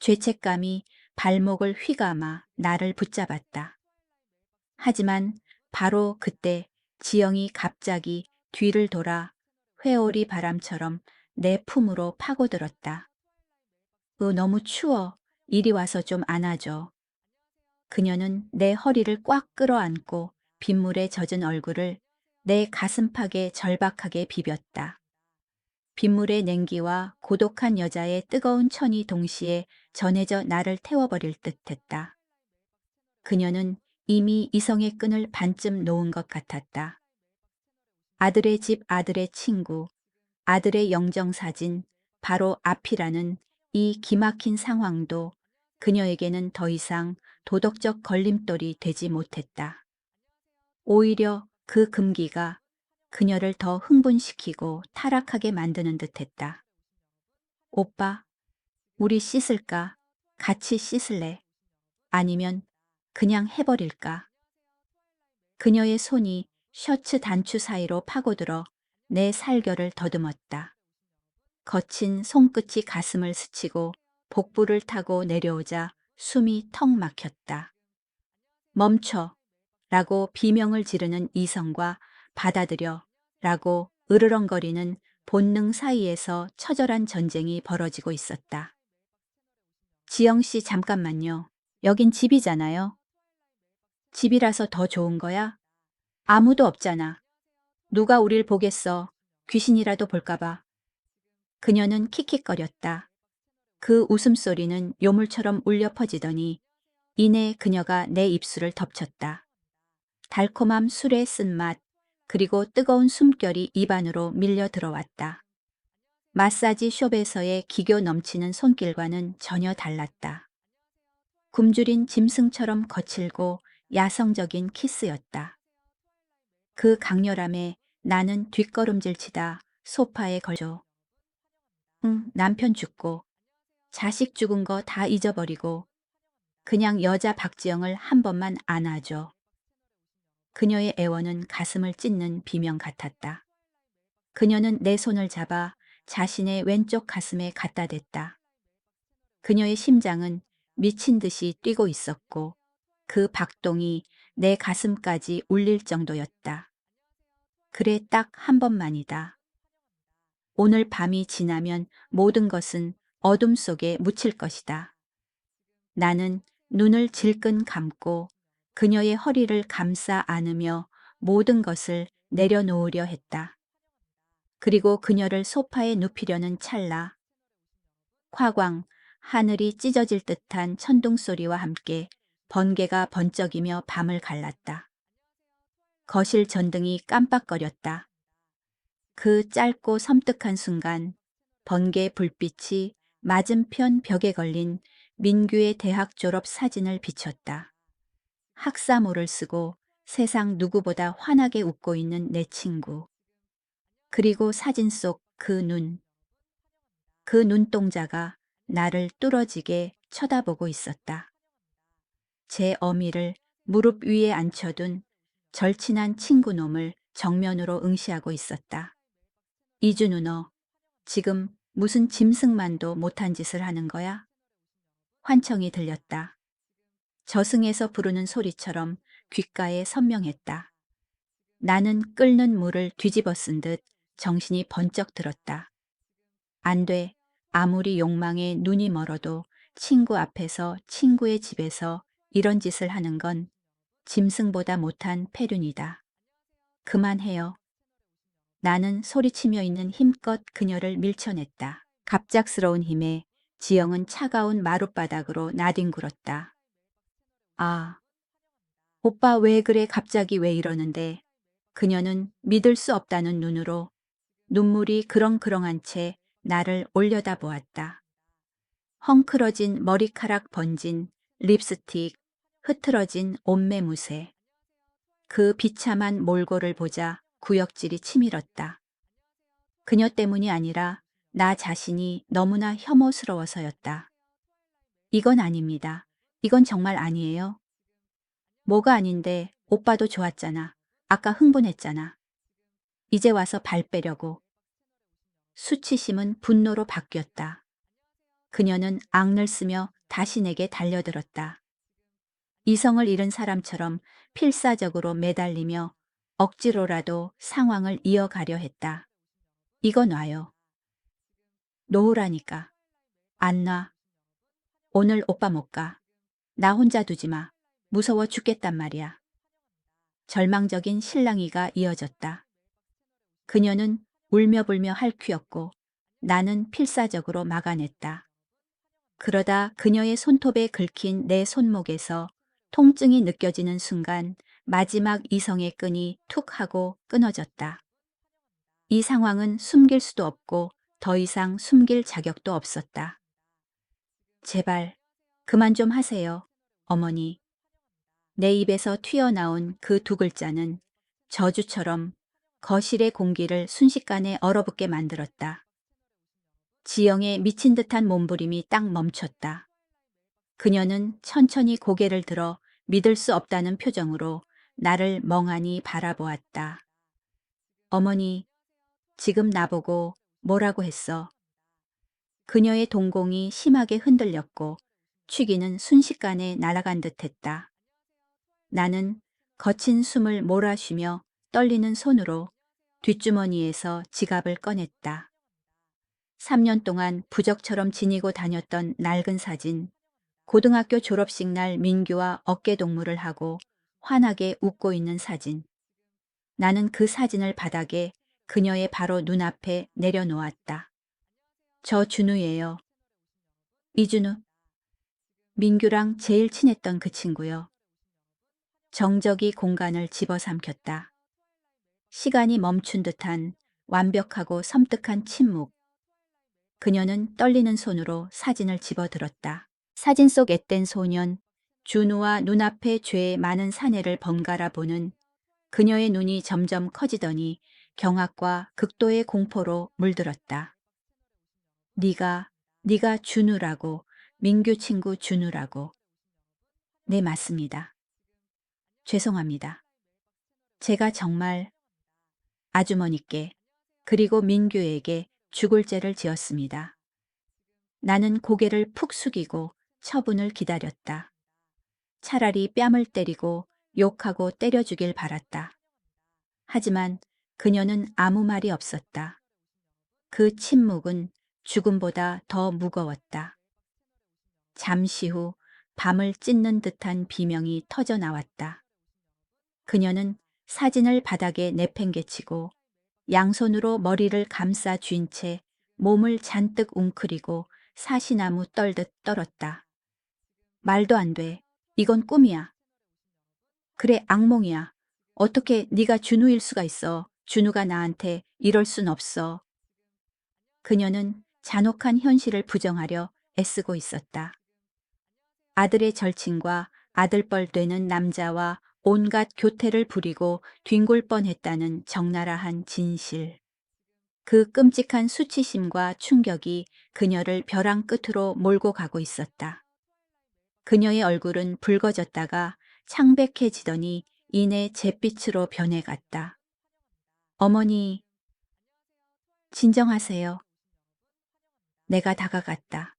죄책감이 발목을 휘감아 나를 붙잡았다. 하지만 바로 그때 지영이 갑자기 뒤를 돌아 회오리 바람처럼 내 품으로 파고들었다. 너무 추워. 이리 와서 좀 안아줘. 그녀는 내 허리를 꽉 끌어안고 빗물에 젖은 얼굴을 내 가슴팍에 절박하게 비볐다. 빗물의 냉기와 고독한 여자의 뜨거운 천이 동시에 전해져 나를 태워버릴 듯했다. 그녀는 이미 이성의 끈을 반쯤 놓은 것 같았다. 아들의 집, 아들의 친구, 아들의 영정사진, 바로 앞이라는 이 기막힌 상황도 그녀에게는 더 이상 도덕적 걸림돌이 되지 못했다. 오히려 그 금기가 그녀를 더 흥분시키고 타락하게 만드는 듯했다. 오빠, 우리 씻을까? 같이 씻을래? 아니면 그냥 해버릴까? 그녀의 손이 셔츠 단추 사이로 파고들어 내 살결을 더듬었다. 거친 손끝이 가슴을 스치고 복부를 타고 내려오자 숨이 턱 막혔다. 멈춰! 라고 비명을 지르는 이성과 받아들여! 라고 으르렁거리는 본능 사이에서 처절한 전쟁이 벌어지고 있었다. 지영 씨, 잠깐만요. 여긴 집이잖아요. 집이라서 더 좋은 거야? 아무도 없잖아. 누가 우릴 보겠어. 귀신이라도 볼까봐. 그녀는 킥킥거렸다. 그 웃음소리는 요물처럼 울려 퍼지더니 이내 그녀가 내 입술을 덮쳤다. 달콤함 술의 쓴맛, 그리고 뜨거운 숨결이 입안으로 밀려 들어왔다. 마사지 숍에서의 기교 넘치는 손길과는 전혀 달랐다. 굶주린 짐승처럼 거칠고 야성적인 키스였다. 그 강렬함에 나는 뒷걸음질치다 소파에 걸죠. 응, 남편 죽고 자식 죽은 거 다 잊어버리고 그냥 여자 박지영을 한 번만 안아줘. 그녀의 애원은 가슴을 찢는 비명 같았다. 그녀는 내 손을 잡아 자신의 왼쪽 가슴에 갖다 댔다. 그녀의 심장은 미친 듯이 뛰고 있었고 그 박동이 내 가슴까지 울릴 정도였다. 그래, 딱 한 번만이다. 오늘 밤이 지나면 모든 것은 어둠 속에 묻힐 것이다. 나는 눈을 질끈 감고 그녀의 허리를 감싸 안으며 모든 것을 내려놓으려 했다. 그리고 그녀를 소파에 눕히려는 찰나 화광, 하늘이 찢어질 듯한 천둥 소리와 함께 번개가 번쩍이며 밤을 갈랐다. 거실 전등이 깜빡거렸다. 그 짧고 섬뜩한 순간 번개 불빛이 맞은편 벽에 걸린 민규의 대학 졸업 사진을 비췄다. 학사모를 쓰고 세상 누구보다 환하게 웃고 있는 내 친구. 그리고 사진 속 그 눈. 그 눈동자가 나를 뚫어지게 쳐다보고 있었다. 제 어미를 무릎 위에 앉혀둔 절친한 친구놈을 정면으로 응시하고 있었다. 이준우 너 지금 무슨 짐승만도 못한 짓을 하는 거야? 환청이 들렸다. 저승에서 부르는 소리처럼 귓가에 선명했다. 나는 끓는 물을 뒤집어 쓴 듯 정신이 번쩍 들었다. 안 돼. 아무리 욕망에 눈이 멀어도 친구 앞에서 친구의 집에서 이런 짓을 하는 건 짐승보다 못한 패륜이다. 그만해요. 나는 소리치며 있는 힘껏 그녀를 밀쳐냈다. 갑작스러운 힘에 지영은 차가운 마룻바닥으로 나뒹굴었다. 아, 오빠 왜 그래 갑자기 왜 이러는데. 그녀는 믿을 수 없다는 눈으로 눈물이 그렁그렁한 채 나를 올려다보았다. 헝클어진 머리카락 번진 립스틱, 흐트러진 옷매무새. 그 비참한 몰골을 보자 구역질이 치밀었다. 그녀 때문이 아니라 나 자신이 너무나 혐오스러워서였다. 이건 아닙니다. 이건 정말 아니에요. 뭐가 아닌데 오빠도 좋았잖아. 아까 흥분했잖아. 이제 와서 발 빼려고. 수치심은 분노로 바뀌었다. 그녀는 악을 쓰며 다시 내게 달려들었다. 이성을 잃은 사람처럼 필사적으로 매달리며 억지로라도 상황을 이어가려 했다. 이거 놔요. 놓으라니까. 안 놔. 오늘 오빠 못 가. 나 혼자 두지 마. 무서워 죽겠단 말이야. 절망적인 실랑이가 이어졌다. 그녀는 울며불며 할퀴었고 나는 필사적으로 막아냈다. 그러다 그녀의 손톱에 긁힌 내 손목에서 통증이 느껴지는 순간 마지막 이성의 끈이 툭 하고 끊어졌다. 이 상황은 숨길 수도 없고 더 이상 숨길 자격도 없었다. 제발 그만 좀 하세요, 어머니. 내 입에서 튀어나온 그 두 글자는 저주처럼 거실의 공기를 순식간에 얼어붙게 만들었다. 지영의 미친 듯한 몸부림이 딱 멈췄다. 그녀는 천천히 고개를 들어 믿을 수 없다는 표정으로 나를 멍하니 바라보았다. 어머니, 지금 나보고 뭐라고 했어? 그녀의 동공이 심하게 흔들렸고 취기는 순식간에 날아간 듯했다. 나는 거친 숨을 몰아쉬며 떨리는 손으로 뒷주머니에서 지갑을 꺼냈다. 3년 동안 부적처럼 지니고 다녔던 낡은 사진, 고등학교 졸업식 날 민규와 어깨동무를 하고 환하게 웃고 있는 사진. 나는 그 사진을 바닥에 그녀의 바로 눈앞에 내려놓았다. 저 준우예요. 이준우. 민규랑 제일 친했던 그 친구요. 정적이 공간을 집어삼켰다. 시간이 멈춘 듯한 완벽하고 섬뜩한 침묵. 그녀는 떨리는 손으로 사진을 집어들었다. 사진 속 앳된 소년, 준우와 눈앞의 죄의 많은 사내를 번갈아 보는 그녀의 눈이 점점 커지더니 경악과 극도의 공포로 물들었다. 네가 준우라고, 민규 친구 준우라고. 네, 맞습니다. 죄송합니다. 제가 정말 아주머니께 그리고 민규에게 죽을 죄를 지었습니다. 나는 고개를 푹 숙이고 처분을 기다렸다. 차라리 뺨을 때리고 욕하고 때려주길 바랐다. 하지만 그녀는 아무 말이 없었다. 그 침묵은 죽음보다 더 무거웠다. 잠시 후 밤을 찢는 듯한 비명이 터져 나왔다. 그녀는 사진을 바닥에 내팽개치고 양손으로 머리를 감싸 쥔 채 몸을 잔뜩 웅크리고 사시나무 떨듯 떨었다. 말도 안 돼. 이건 꿈이야. 그래, 악몽이야. 어떻게 네가 준우일 수가 있어. 준우가 나한테 이럴 순 없어. 그녀는 잔혹한 현실을 부정하려 애쓰고 있었다. 아들의 절친과 아들뻘 되는 남자와 온갖 교태를 부리고 뒹굴 뻔했다는 적나라한 진실. 그 끔찍한 수치심과 충격이 그녀를 벼랑 끝으로 몰고 가고 있었다. 그녀의 얼굴은 붉어졌다가 창백해지더니 이내 잿빛으로 변해갔다. 어머니, 진정하세요. 내가 다가갔다.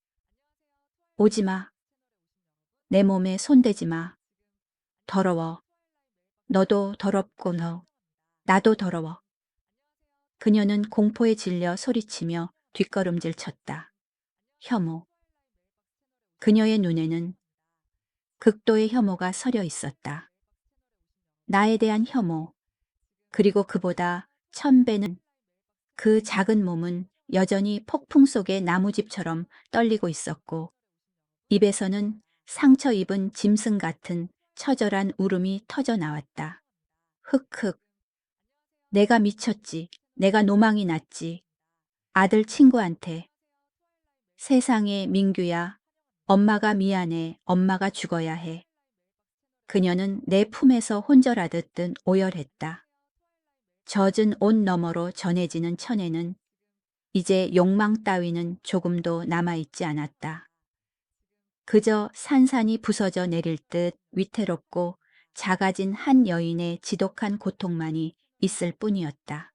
오지 마. 내 몸에 손대지 마. 더러워. 너도 더럽고 나도 더러워. 그녀는 공포에 질려 소리치며 뒷걸음질 쳤다. 혐오. 그녀의 눈에는 극도의 혐오가 서려 있었다. 나에 대한 혐오. 그리고 그보다 1000배는 그 작은 몸은 여전히 폭풍 속의 나무집처럼 떨리고 있었고 입에서는 상처 입은 짐승 같은 처절한 울음이 터져 나왔다. 흑흑. 내가 미쳤지. 내가 노망이 났지. 아들 친구한테. 세상에 민규야. 엄마가 미안해. 엄마가 죽어야 해. 그녀는 내 품에서 혼절하듯 오열했다. 젖은 옷 너머로 전해지는 천에는 이제 욕망 따위는 조금도 남아있지 않았다. 그저 산산이 부서져 내릴 듯 위태롭고 작아진 한 여인의 지독한 고통만이 있을 뿐이었다.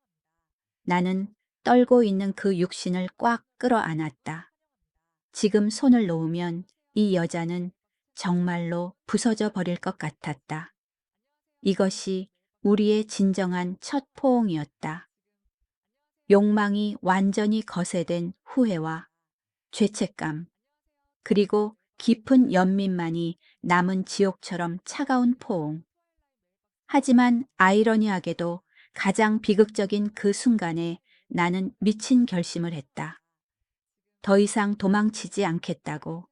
나는 떨고 있는 그 육신을 꽉 끌어안았다. 지금 손을 놓으면 이 여자는 정말로 부서져 버릴 것 같았다. 이것이 우리의 진정한 첫 포옹이었다. 욕망이 완전히 거세된 후회와 죄책감, 그리고 깊은 연민만이 남은 지옥처럼 차가운 포옹. 하지만 아이러니하게도 가장 비극적인 그 순간에 나는 미친 결심을 했다. 더 이상 도망치지 않겠다고.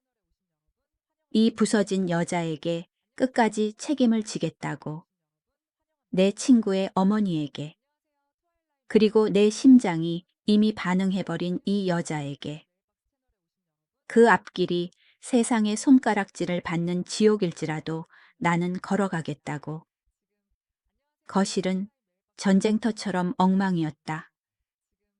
이 부서진 여자에게 끝까지 책임을 지겠다고. 내 친구의 어머니에게. 그리고 내 심장이 이미 반응해버린 이 여자에게. 그 앞길이 세상의 손가락질을 받는 지옥일지라도 나는 걸어가겠다고. 거실은 전쟁터처럼 엉망이었다.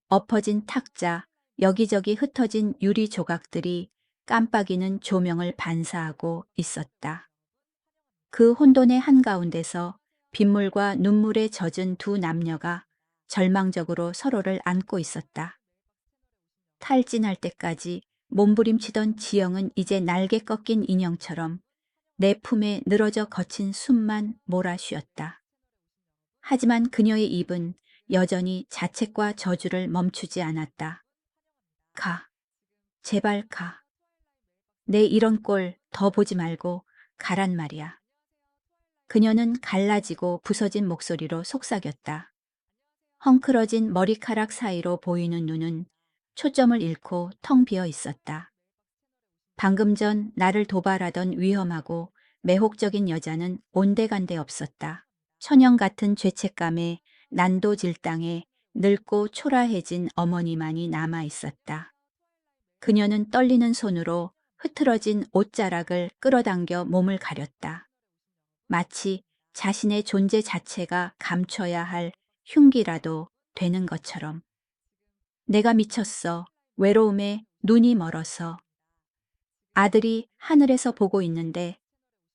엎어진 탁자, 여기저기 흩어진 유리 조각들이 깜빡이는 조명을 반사하고 있었다. 그 혼돈의 한가운데서 빗물과 눈물에 젖은 두 남녀가 절망적으로 서로를 안고 있었다. 탈진할 때까지 몸부림치던 지영은 이제 날개 꺾인 인형처럼 내 품에 늘어져 거친 숨만 몰아쉬었다. 하지만 그녀의 입은 여전히 자책과 저주를 멈추지 않았다. 가. 제발 가. 내 이런 꼴 더 보지 말고 가란 말이야. 그녀는 갈라지고 부서진 목소리로 속삭였다. 헝클어진 머리카락 사이로 보이는 눈은 초점을 잃고 텅 비어 있었다. 방금 전 나를 도발하던 위험하고 매혹적인 여자는 온데간데 없었다. 천연 같은 죄책감에 난도질당에 늙고 초라해진 어머니만이 남아 있었다. 그녀는 떨리는 손으로 흐트러진 옷자락을 끌어당겨 몸을 가렸다. 마치 자신의 존재 자체가 감춰야 할 흉기라도 되는 것처럼. 내가 미쳤어. 외로움에 눈이 멀어서. 아들이 하늘에서 보고 있는데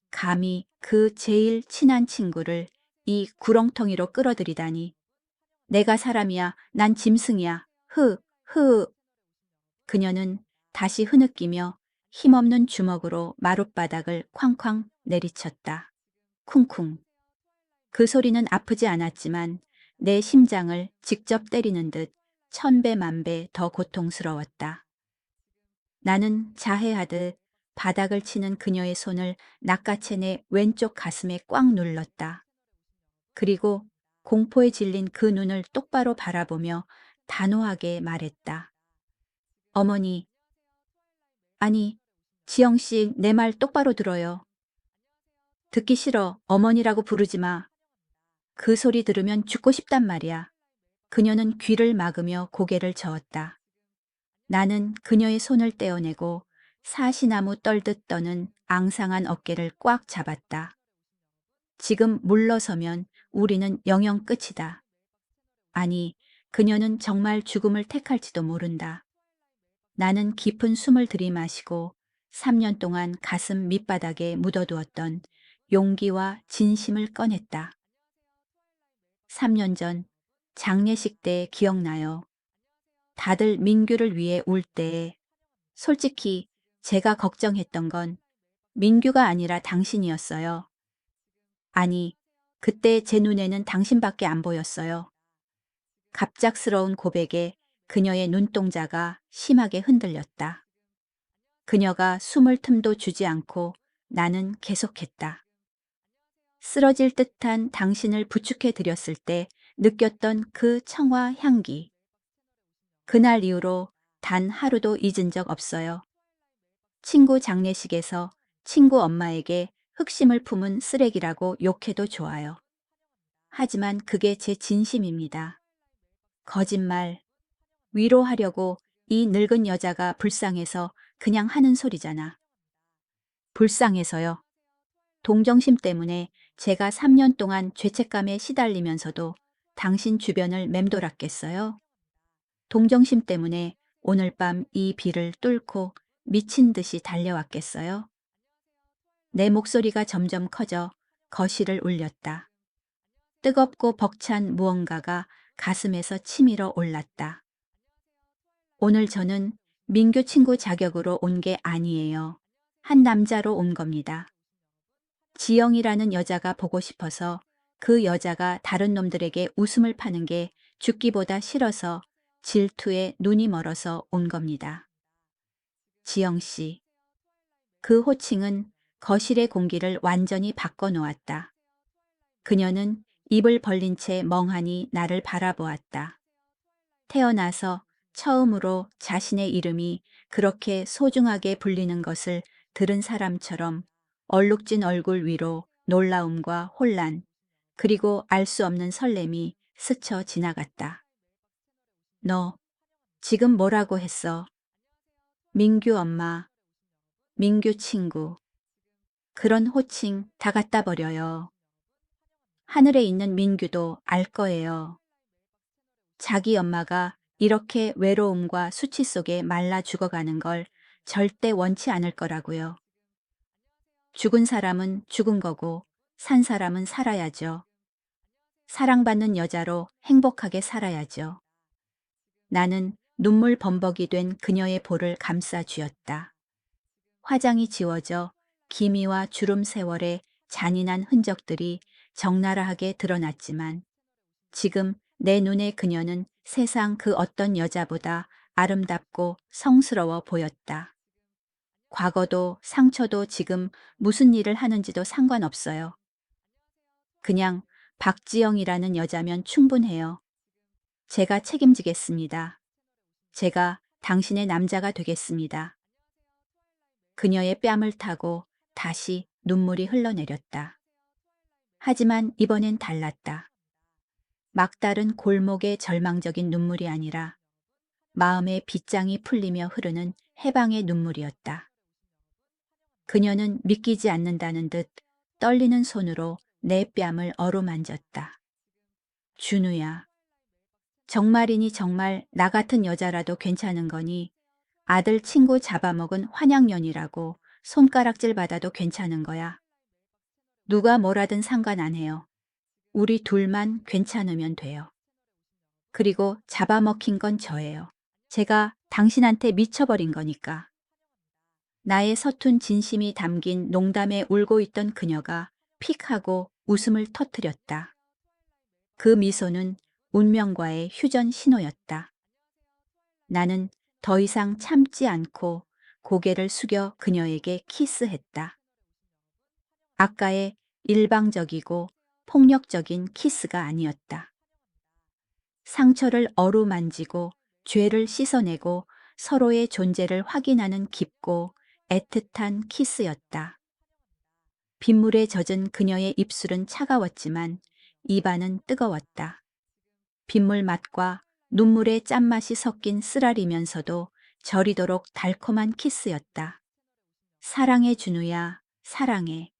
감히 그 제일 친한 친구를 이 구렁텅이로 끌어들이다니. 내가 사람이야. 난 짐승이야. 그녀는 다시 흐느끼며 힘없는 주먹으로 마룻바닥을 쾅쾅 내리쳤다. 쿵쿵. 그 소리는 아프지 않았지만 내 심장을 직접 때리는 듯 1000배 만배 더 고통스러웠다. 나는 자해하듯 바닥을 치는 그녀의 손을 낚아채 내 왼쪽 가슴에 꽉 눌렀다. 그리고 공포에 질린 그 눈을 똑바로 바라보며 단호하게 말했다. 어머니, 아니, 지영 씨, 내 말 똑바로 들어요. 듣기 싫어. 어머니라고 부르지 마. 그 소리 들으면 죽고 싶단 말이야. 그녀는 귀를 막으며 고개를 저었다. 나는 그녀의 손을 떼어내고 사시나무 떨듯 떠는 앙상한 어깨를 꽉 잡았다. 지금 물러서면 우리는 영영 끝이다. 아니, 그녀는 정말 죽음을 택할지도 모른다. 나는 깊은 숨을 들이마시고 3년 동안 가슴 밑바닥에 묻어두었던 용기와 진심을 꺼냈다. 3년 전 장례식 때 기억나요. 다들 민규를 위해 울 때에 솔직히 제가 걱정했던 건 민규가 아니라 당신이었어요. 아니, 그때 제 눈에는 당신밖에 안 보였어요. 갑작스러운 고백에 그녀의 눈동자가 심하게 흔들렸다. 그녀가 숨을 틈도 주지 않고 나는 계속했다. 쓰러질 듯한 당신을 부축해 드렸을 때 느꼈던 그 청아 향기. 그날 이후로 단 하루도 잊은 적 없어요. 친구 장례식에서 친구 엄마에게 흑심을 품은 쓰레기라고 욕해도 좋아요. 하지만 그게 제 진심입니다. 거짓말, 위로하려고 이 늙은 여자가 불쌍해서 그냥 하는 소리잖아. 불쌍해서요. 동정심 때문에 제가 3년 동안 죄책감에 시달리면서도 당신 주변을 맴돌았겠어요? 동정심 때문에 오늘 밤 이 비를 뚫고 미친 듯이 달려왔겠어요? 내 목소리가 점점 커져 거실을 울렸다. 뜨겁고 벅찬 무언가가 가슴에서 치밀어 올랐다. 오늘 저는 민규 친구 자격으로 온 게 아니에요. 한 남자로 온 겁니다. 지영이라는 여자가 보고 싶어서 그 여자가 다른 놈들에게 웃음을 파는 게 죽기보다 싫어서 질투에 눈이 멀어서 온 겁니다. 지영 씨. 그 호칭은 거실의 공기를 완전히 바꿔놓았다. 그녀는 입을 벌린 채 멍하니 나를 바라보았다. 태어나서 처음으로 자신의 이름이 그렇게 소중하게 불리는 것을 들은 사람처럼 얼룩진 얼굴 위로 놀라움과 혼란, 그리고 알 수 없는 설렘이 스쳐 지나갔다. 너 지금 뭐라고 했어? 민규 엄마, 민규 친구. 그런 호칭 다 갖다 버려요. 하늘에 있는 민규도 알 거예요. 자기 엄마가 이렇게 외로움과 수치 속에 말라 죽어가는 걸 절대 원치 않을 거라고요. 죽은 사람은 죽은 거고 산 사람은 살아야죠. 사랑받는 여자로 행복하게 살아야죠. 나는 눈물 범벅이 된 그녀의 볼을 감싸 쥐었다. 화장이 지워져 기미와 주름 세월의 잔인한 흔적들이 적나라하게 드러났지만 지금 내 눈에 그녀는 세상 그 어떤 여자보다 아름답고 성스러워 보였다. 과거도 상처도 지금 무슨 일을 하는지도 상관없어요. 그냥 박지영이라는 여자면 충분해요. 제가 책임지겠습니다. 제가 당신의 남자가 되겠습니다. 그녀의 뺨을 타고 다시 눈물이 흘러내렸다. 하지만 이번엔 달랐다. 막다른 골목의 절망적인 눈물이 아니라 마음의 빗장이 풀리며 흐르는 해방의 눈물이었다. 그녀는 믿기지 않는다는 듯 떨리는 손으로 내 뺨을 어루만졌다. 준우야, 정말이니 정말 나 같은 여자라도 괜찮은 거니 아들 친구 잡아먹은 환양년이라고 손가락질 받아도 괜찮은 거야. 누가 뭐라든 상관 안 해요. 우리 둘만 괜찮으면 돼요. 그리고 잡아먹힌 건 저예요. 제가 당신한테 미쳐버린 거니까. 나의 서툰 진심이 담긴 농담에 울고 있던 그녀가 픽 하고 웃음을 터뜨렸다. 그 미소는 운명과의 휴전 신호였다. 나는 더 이상 참지 않고 고개를 숙여 그녀에게 키스했다. 아까의 일방적이고 폭력적인 키스가 아니었다. 상처를 어루만지고 죄를 씻어내고 서로의 존재를 확인하는 깊고 애틋한 키스였다. 빗물에 젖은 그녀의 입술은 차가웠지만 입안은 뜨거웠다. 빗물 맛과 눈물의 짠맛이 섞인 쓰라리면서도 저리도록 달콤한 키스였다. 사랑해 준우야, 사랑해.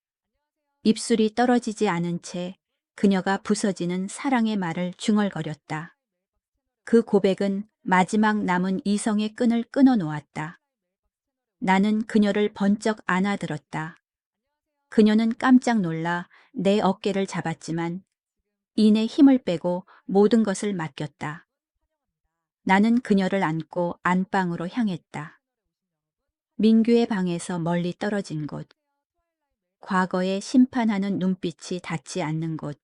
입술이 떨어지지 않은 채 그녀가 부서지는 사랑의 말을 중얼거렸다. 그 고백은 마지막 남은 이성의 끈을 끊어 놓았다. 나는 그녀를 번쩍 안아들었다. 그녀는 깜짝 놀라 내 어깨를 잡았지만 이내 힘을 빼고 모든 것을 맡겼다. 나는 그녀를 안고 안방으로 향했다. 민규의 방에서 멀리 떨어진 곳. 과거에 심판하는 눈빛이 닿지 않는 곳.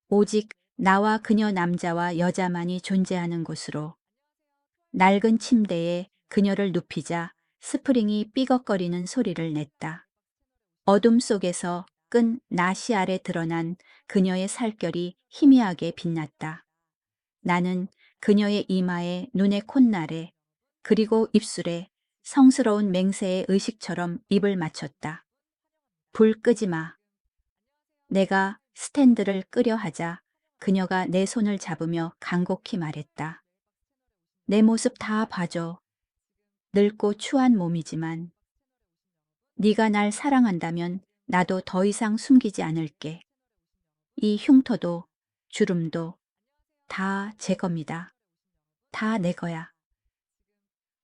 오직 나와 그녀 남자와 여자만이 존재하는 곳으로. 낡은 침대에 그녀를 눕히자 스프링이 삐걱거리는 소리를 냈다. 어둠 속에서 끈 나시 아래 드러난 그녀의 살결이 희미하게 빛났다. 나는 그녀의 이마에 눈의 콧날에 그리고 입술에 성스러운 맹세의 의식처럼 입을 맞췄다. 불 끄지 마. 내가 스탠드를 끄려 하자 그녀가 내 손을 잡으며 간곡히 말했다. 내 모습 다 봐줘. 늙고 추한 몸이지만 네가 날 사랑한다면 나도 더 이상 숨기지 않을게. 이 흉터도 주름도 다 제 겁니다. 다 내 거야.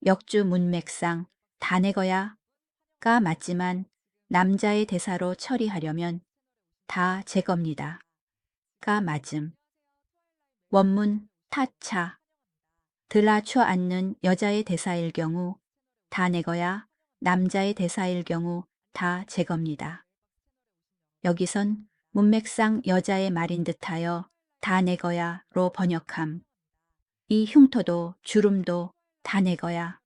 역주 문맥상 다 내 거야가 맞지만 남자의 대사로 처리하려면 다 제 겁니다. 가 맞음. 원문 타차 들라쳐 앉는 여자의 대사일 경우 다 내 거야, 남자의 대사일 경우 다 제 겁니다. 여기선 문맥상 여자의 말인 듯하여 다 내 거야로 번역함. 이 흉터도 주름도 다 내 거야.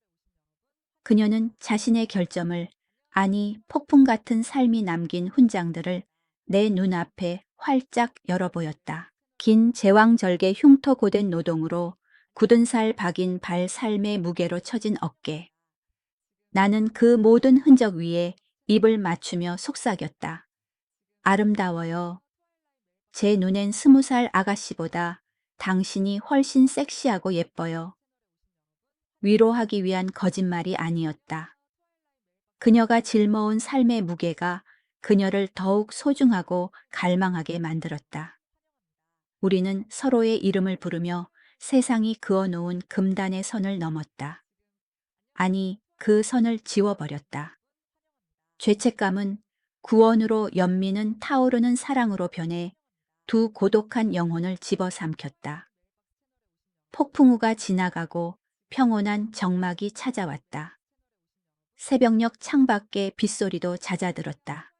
그녀는 자신의 결점을 아니 폭풍 같은 삶이 남긴 훈장들을 내 눈앞에 활짝 열어 보였다. 긴 제왕절개 흉터 고된 노동으로 굳은 살 박인 발 삶의 무게로 처진 어깨. 나는 그 모든 흔적 위에 입을 맞추며 속삭였다. 아름다워요. 제 눈엔 20살 아가씨보다 당신이 훨씬 섹시하고 예뻐요. 위로하기 위한 거짓말이 아니었다. 그녀가 짊어온 삶의 무게가 그녀를 더욱 소중하고 갈망하게 만들었다. 우리는 서로의 이름을 부르며 세상이 그어놓은 금단의 선을 넘었다. 아니, 그 선을 지워버렸다. 죄책감은 구원으로 연민은 타오르는 사랑으로 변해 두 고독한 영혼을 집어삼켰다. 폭풍우가 지나가고 평온한 정막이 찾아왔다. 새벽녘 창밖에 빗소리도 잦아들었다.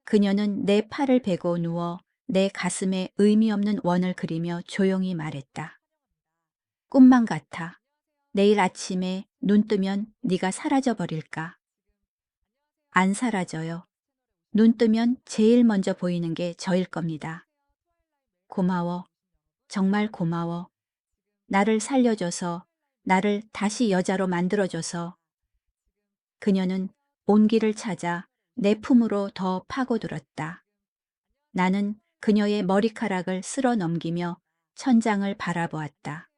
그녀는 내 팔을 베고 누워 내 가슴에 의미 없는 원을 그리며 조용히 말했다. 꿈만 같아. 내일 아침에 눈 뜨면 네가 사라져 버릴까? 안 사라져요. 눈 뜨면 제일 먼저 보이는 게 저일 겁니다. 고마워. 정말 고마워. 나를 살려줘서, 나를 다시 여자로 만들어줘서. 그녀는 온기를 찾아 내 품으로 더 파고들었다. 나는 그녀의 머리카락을 쓸어 넘기며 천장을 바라보았다.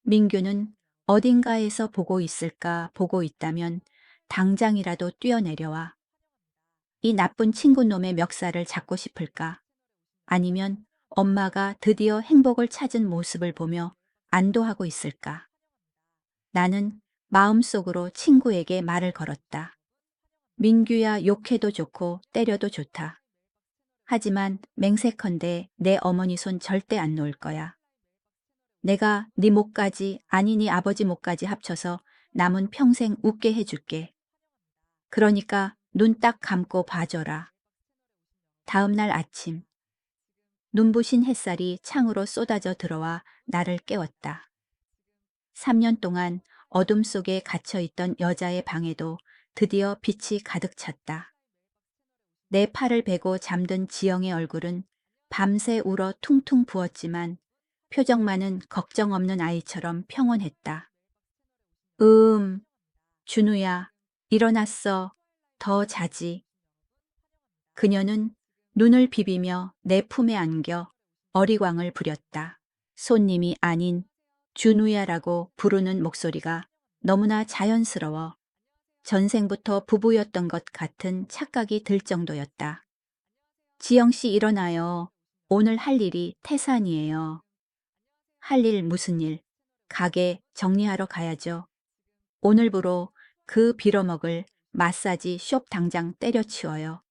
민규는 어딘가에서 보고 있을까 보고 있다면 당장이라도 뛰어내려와. 이 나쁜 친구놈의 멱살을 잡고 싶을까? 아니면 엄마가 드디어 행복을 찾은 모습을 보며 안도하고 있을까? 나는 마음속으로 친구에게 말을 걸었다. 민규야, 욕해도 좋고 때려도 좋다. 하지만 맹세컨대 내 어머니 손 절대 안 놓을 거야. 내가 네 목까지 아니 네 아버지 목까지 합쳐서 남은 평생 웃게 해줄게. 그러니까 눈 딱 감고 봐줘라. 다음 날 아침 눈부신 햇살이 창으로 쏟아져 들어와 나를 깨웠다. 3년 동안 어둠 속에 갇혀있던 여자의 방에도 드디어 빛이 가득 찼다. 내 팔을 베고 잠든 지영의 얼굴은 밤새 울어 퉁퉁 부었지만 표정만은 걱정 없는 아이처럼 평온했다. 준우야, 일어났어. 더 자지. 그녀는 눈을 비비며 내 품에 안겨 어리광을 부렸다. 손님이 아닌 준우야라고 부르는 목소리가 너무나 자연스러워 전생부터 부부였던 것 같은 착각이 들 정도였다. 지영 씨 일어나요. 오늘 할 일이 태산이에요. 할 일 무슨 일? 가게 정리하러 가야죠. 오늘부로 그 빌어먹을 마사지 숍 당장 때려치워요.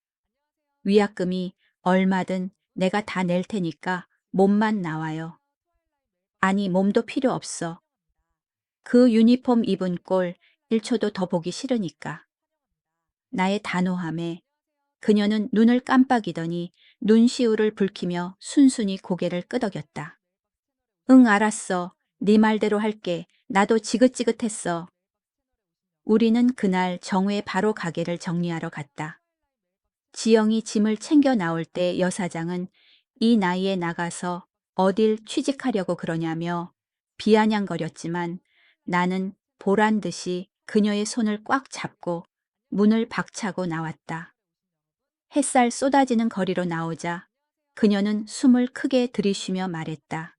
위약금이 얼마든 내가 다 낼 테니까 몸만 나와요. 아니 몸도 필요 없어. 그 유니폼 입은 꼴 1초도 더 보기 싫으니까. 나의 단호함에 그녀는 눈을 깜빡이더니 눈시울을 붉히며 순순히 고개를 끄덕였다. 응 알았어. 네 말대로 할게. 나도 지긋지긋했어. 우리는 그날 정오에 바로 가게를 정리하러 갔다. 지영이 짐을 챙겨 나올 때 여사장은 이 나이에 나가서 어딜 취직하려고 그러냐며 비아냥거렸지만 나는 보란 듯이 그녀의 손을 꽉 잡고 문을 박차고 나왔다. 햇살 쏟아지는 거리로 나오자 그녀는 숨을 크게 들이쉬며 말했다.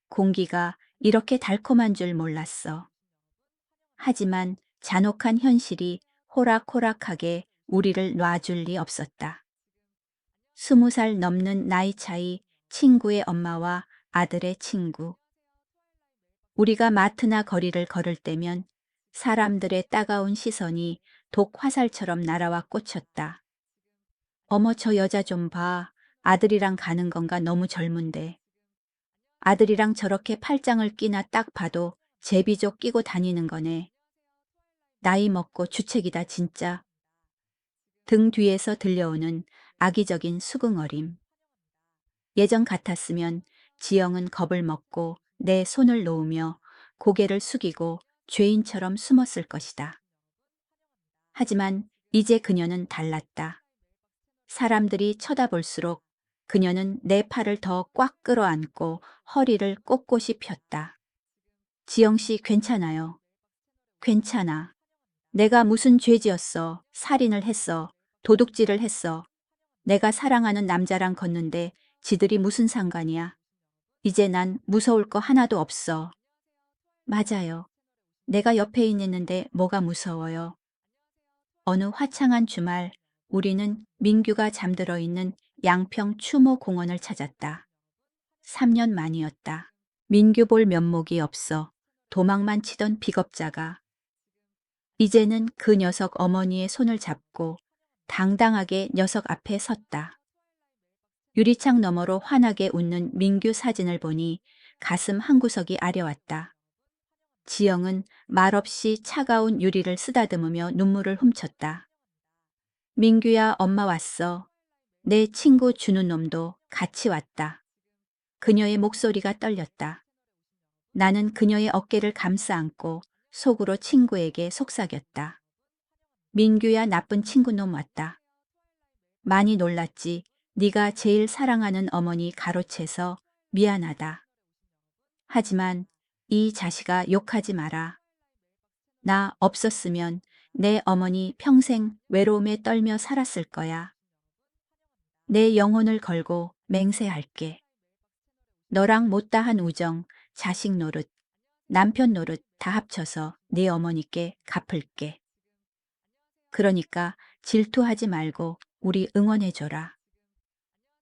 공기가 이렇게 달콤한 줄 몰랐어. 하지만 잔혹한 현실이 호락호락하게 우리를 놔줄 리 없었다. 20살 넘는 나이 차이 친구의 엄마와 아들의 친구. 우리가 마트나 거리를 걸을 때면 사람들의 따가운 시선이 독화살처럼 날아와 꽂혔다. 어머 저 여자 좀 봐. 아들이랑 가는 건가 너무 젊은데. 아들이랑 저렇게 팔짱을 끼나 딱 봐도 제비족 끼고 다니는 거네. 나이 먹고 주책이다 진짜. 등 뒤에서 들려오는 악의적인 수긍어림. 예전 같았으면 지영은 겁을 먹고 내 손을 놓으며 고개를 숙이고 죄인처럼 숨었을 것이다. 하지만 이제 그녀는 달랐다. 사람들이 쳐다볼수록 그녀는 내 팔을 더 꽉 끌어안고 허리를 꼿꼿이 폈다. 지영 씨 괜찮아요. 괜찮아. 내가 무슨 죄 지었어. 살인을 했어. 도둑질을 했어. 내가 사랑하는 남자랑 걷는데 지들이 무슨 상관이야. 이제 난 무서울 거 하나도 없어. 맞아요. 내가 옆에 있는데 뭐가 무서워요. 어느 화창한 주말 우리는 민규가 잠들어 있는 양평 추모 공원을 찾았다. 3년 만이었다. 민규 볼 면목이 없어 도망만 치던 비겁자가 이제는 그 녀석 어머니의 손을 잡고 당당하게 녀석 앞에 섰다. 유리창 너머로 환하게 웃는 민규 사진을 보니 가슴 한구석이 아려왔다. 지영은 말없이 차가운 유리를 쓰다듬으며 눈물을 훔쳤다. 민규야 엄마 왔어. 내 친구 주는 놈도 같이 왔다. 그녀의 목소리가 떨렸다. 나는 그녀의 어깨를 감싸 안고 속으로 친구에게 속삭였다. 민규야 나쁜 친구놈 왔다. 많이 놀랐지. 네가 제일 사랑하는 어머니 가로채서 미안하다. 하지만 이 자식아 욕하지 마라. 나 없었으면 내 어머니 평생 외로움에 떨며 살았을 거야. 내 영혼을 걸고 맹세할게. 너랑 못다한 우정, 자식 노릇, 남편 노릇 다 합쳐서 네 어머니께 갚을게. 그러니까 질투하지 말고 우리 응원해줘라.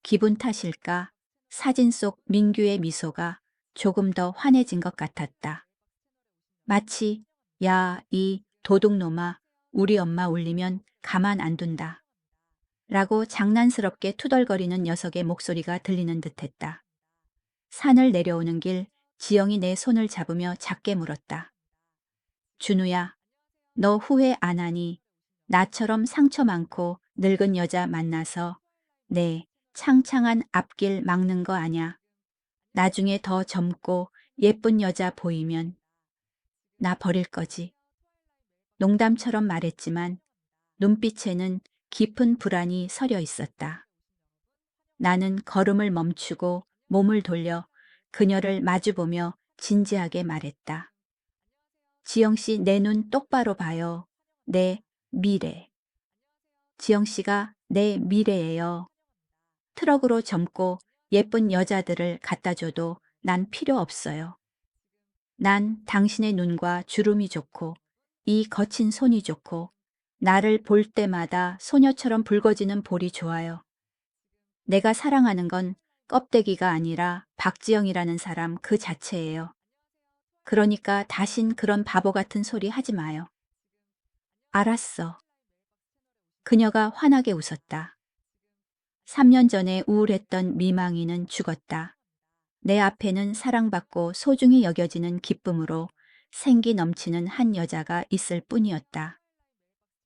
기분 탓일까? 사진 속 민규의 미소가 조금 더 환해진 것 같았다. 마치 야, 이 도둑놈아 우리 엄마 울리면 가만 안 둔다. 라고 장난스럽게 투덜거리는 녀석의 목소리가 들리는 듯했다. 산을 내려오는 길 지영이 내 손을 잡으며 작게 물었다. 준우야, 너 후회 안 하니? 나처럼 상처 많고 늙은 여자 만나서 내 창창한 앞길 막는 거 아냐. 나중에 더 젊고 예쁜 여자 보이면 나 버릴 거지. 농담처럼 말했지만 눈빛에는 깊은 불안이 서려 있었다. 나는 걸음을 멈추고 몸을 돌려 그녀를 마주보며 진지하게 말했다. 지영 씨, 내 눈 똑바로 봐요. 내 미래. 지영 씨가 내 미래예요. 트럭으로 젊고 예쁜 여자들을 갖다 줘도 난 필요 없어요. 난 당신의 눈과 주름이 좋고 이 거친 손이 좋고 나를 볼 때마다 소녀처럼 붉어지는 볼이 좋아요. 내가 사랑하는 건 껍데기가 아니라 박지영이라는 사람 그 자체예요. 그러니까 다신 그런 바보 같은 소리 하지 마요. 알았어. 그녀가 환하게 웃었다. 3년 전에 우울했던 미망이는 죽었다. 내 앞에는 사랑받고 소중히 여겨지는 기쁨으로 생기 넘치는 한 여자가 있을 뿐이었다.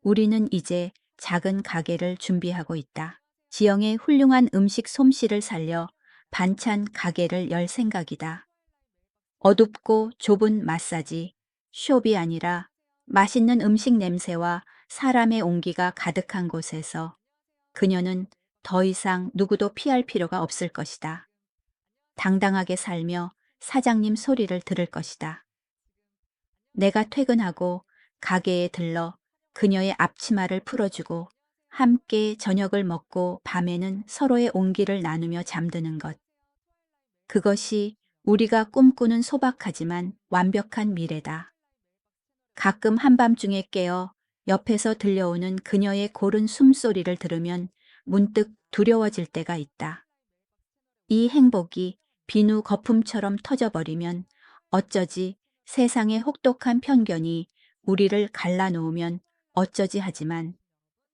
우리는 이제 작은 가게를 준비하고 있다. 지영의 훌륭한 음식 솜씨를 살려 반찬 가게를 열 생각이다. 어둡고 좁은 마사지, 숍이 아니라 맛있는 음식 냄새와 사람의 온기가 가득한 곳에서 그녀는 더 이상 누구도 피할 필요가 없을 것이다. 당당하게 살며 사장님 소리를 들을 것이다. 내가 퇴근하고 가게에 들러 그녀의 앞치마를 풀어주고 함께 저녁을 먹고 밤에는 서로의 온기를 나누며 잠드는 것. 그것이 우리가 꿈꾸는 소박하지만 완벽한 미래다. 가끔 한밤중에 깨어 옆에서 들려오는 그녀의 고른 숨소리를 들으면 문득 두려워질 때가 있다. 이 행복이 비누 거품처럼 터져버리면 어쩌지, 세상의 혹독한 편견이 우리를 갈라놓으면 어쩌지 하지만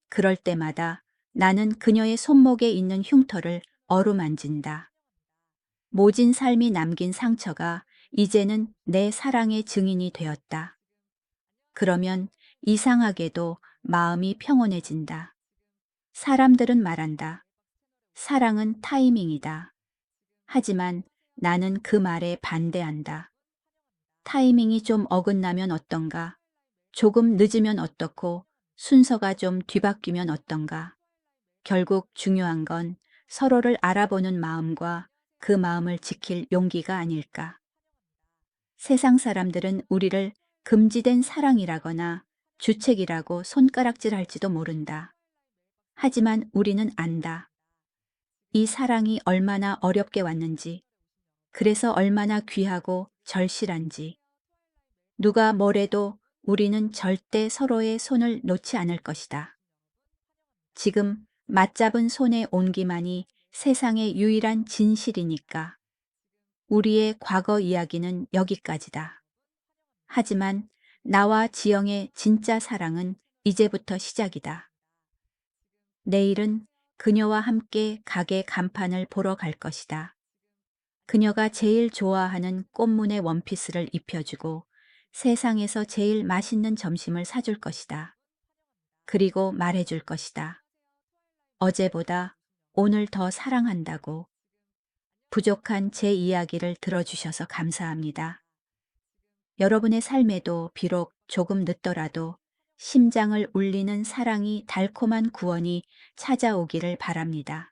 그럴 때마다 나는 그녀의 손목에 있는 흉터를 어루만진다. 모진 삶이 남긴 상처가 이제는 내 사랑의 증인이 되었다. 그러면 이상하게도 마음이 평온해진다. 사람들은 말한다. 사랑은 타이밍이다. 하지만 나는 그 말에 반대한다. 타이밍이 좀 어긋나면 어떤가? 조금 늦으면 어떻고 순서가 좀 뒤바뀌면 어떤가? 결국 중요한 건 서로를 알아보는 마음과 그 마음을 지킬 용기가 아닐까. 세상 사람들은 우리를 금지된 사랑이라거나 주책이라고 손가락질할지도 모른다. 하지만 우리는 안다. 이 사랑이 얼마나 어렵게 왔는지, 그래서 얼마나 귀하고 절실한지. 누가 뭐래도 우리는 절대 서로의 손을 놓지 않을 것이다. 지금 맞잡은 손의 온기만이 세상의 유일한 진실이니까. 우리의 과거 이야기는 여기까지다. 하지만 나와 지영의 진짜 사랑은 이제부터 시작이다. 내일은 그녀와 함께 가게 간판을 보러 갈 것이다. 그녀가 제일 좋아하는 꽃무늬 원피스를 입혀주고 세상에서 제일 맛있는 점심을 사줄 것이다. 그리고 말해줄 것이다. 어제보다 오늘 더 사랑한다고. 부족한 제 이야기를 들어주셔서 감사합니다. 여러분의 삶에도 비록 조금 늦더라도 심장을 울리는 사랑이 달콤한 구원이 찾아오기를 바랍니다.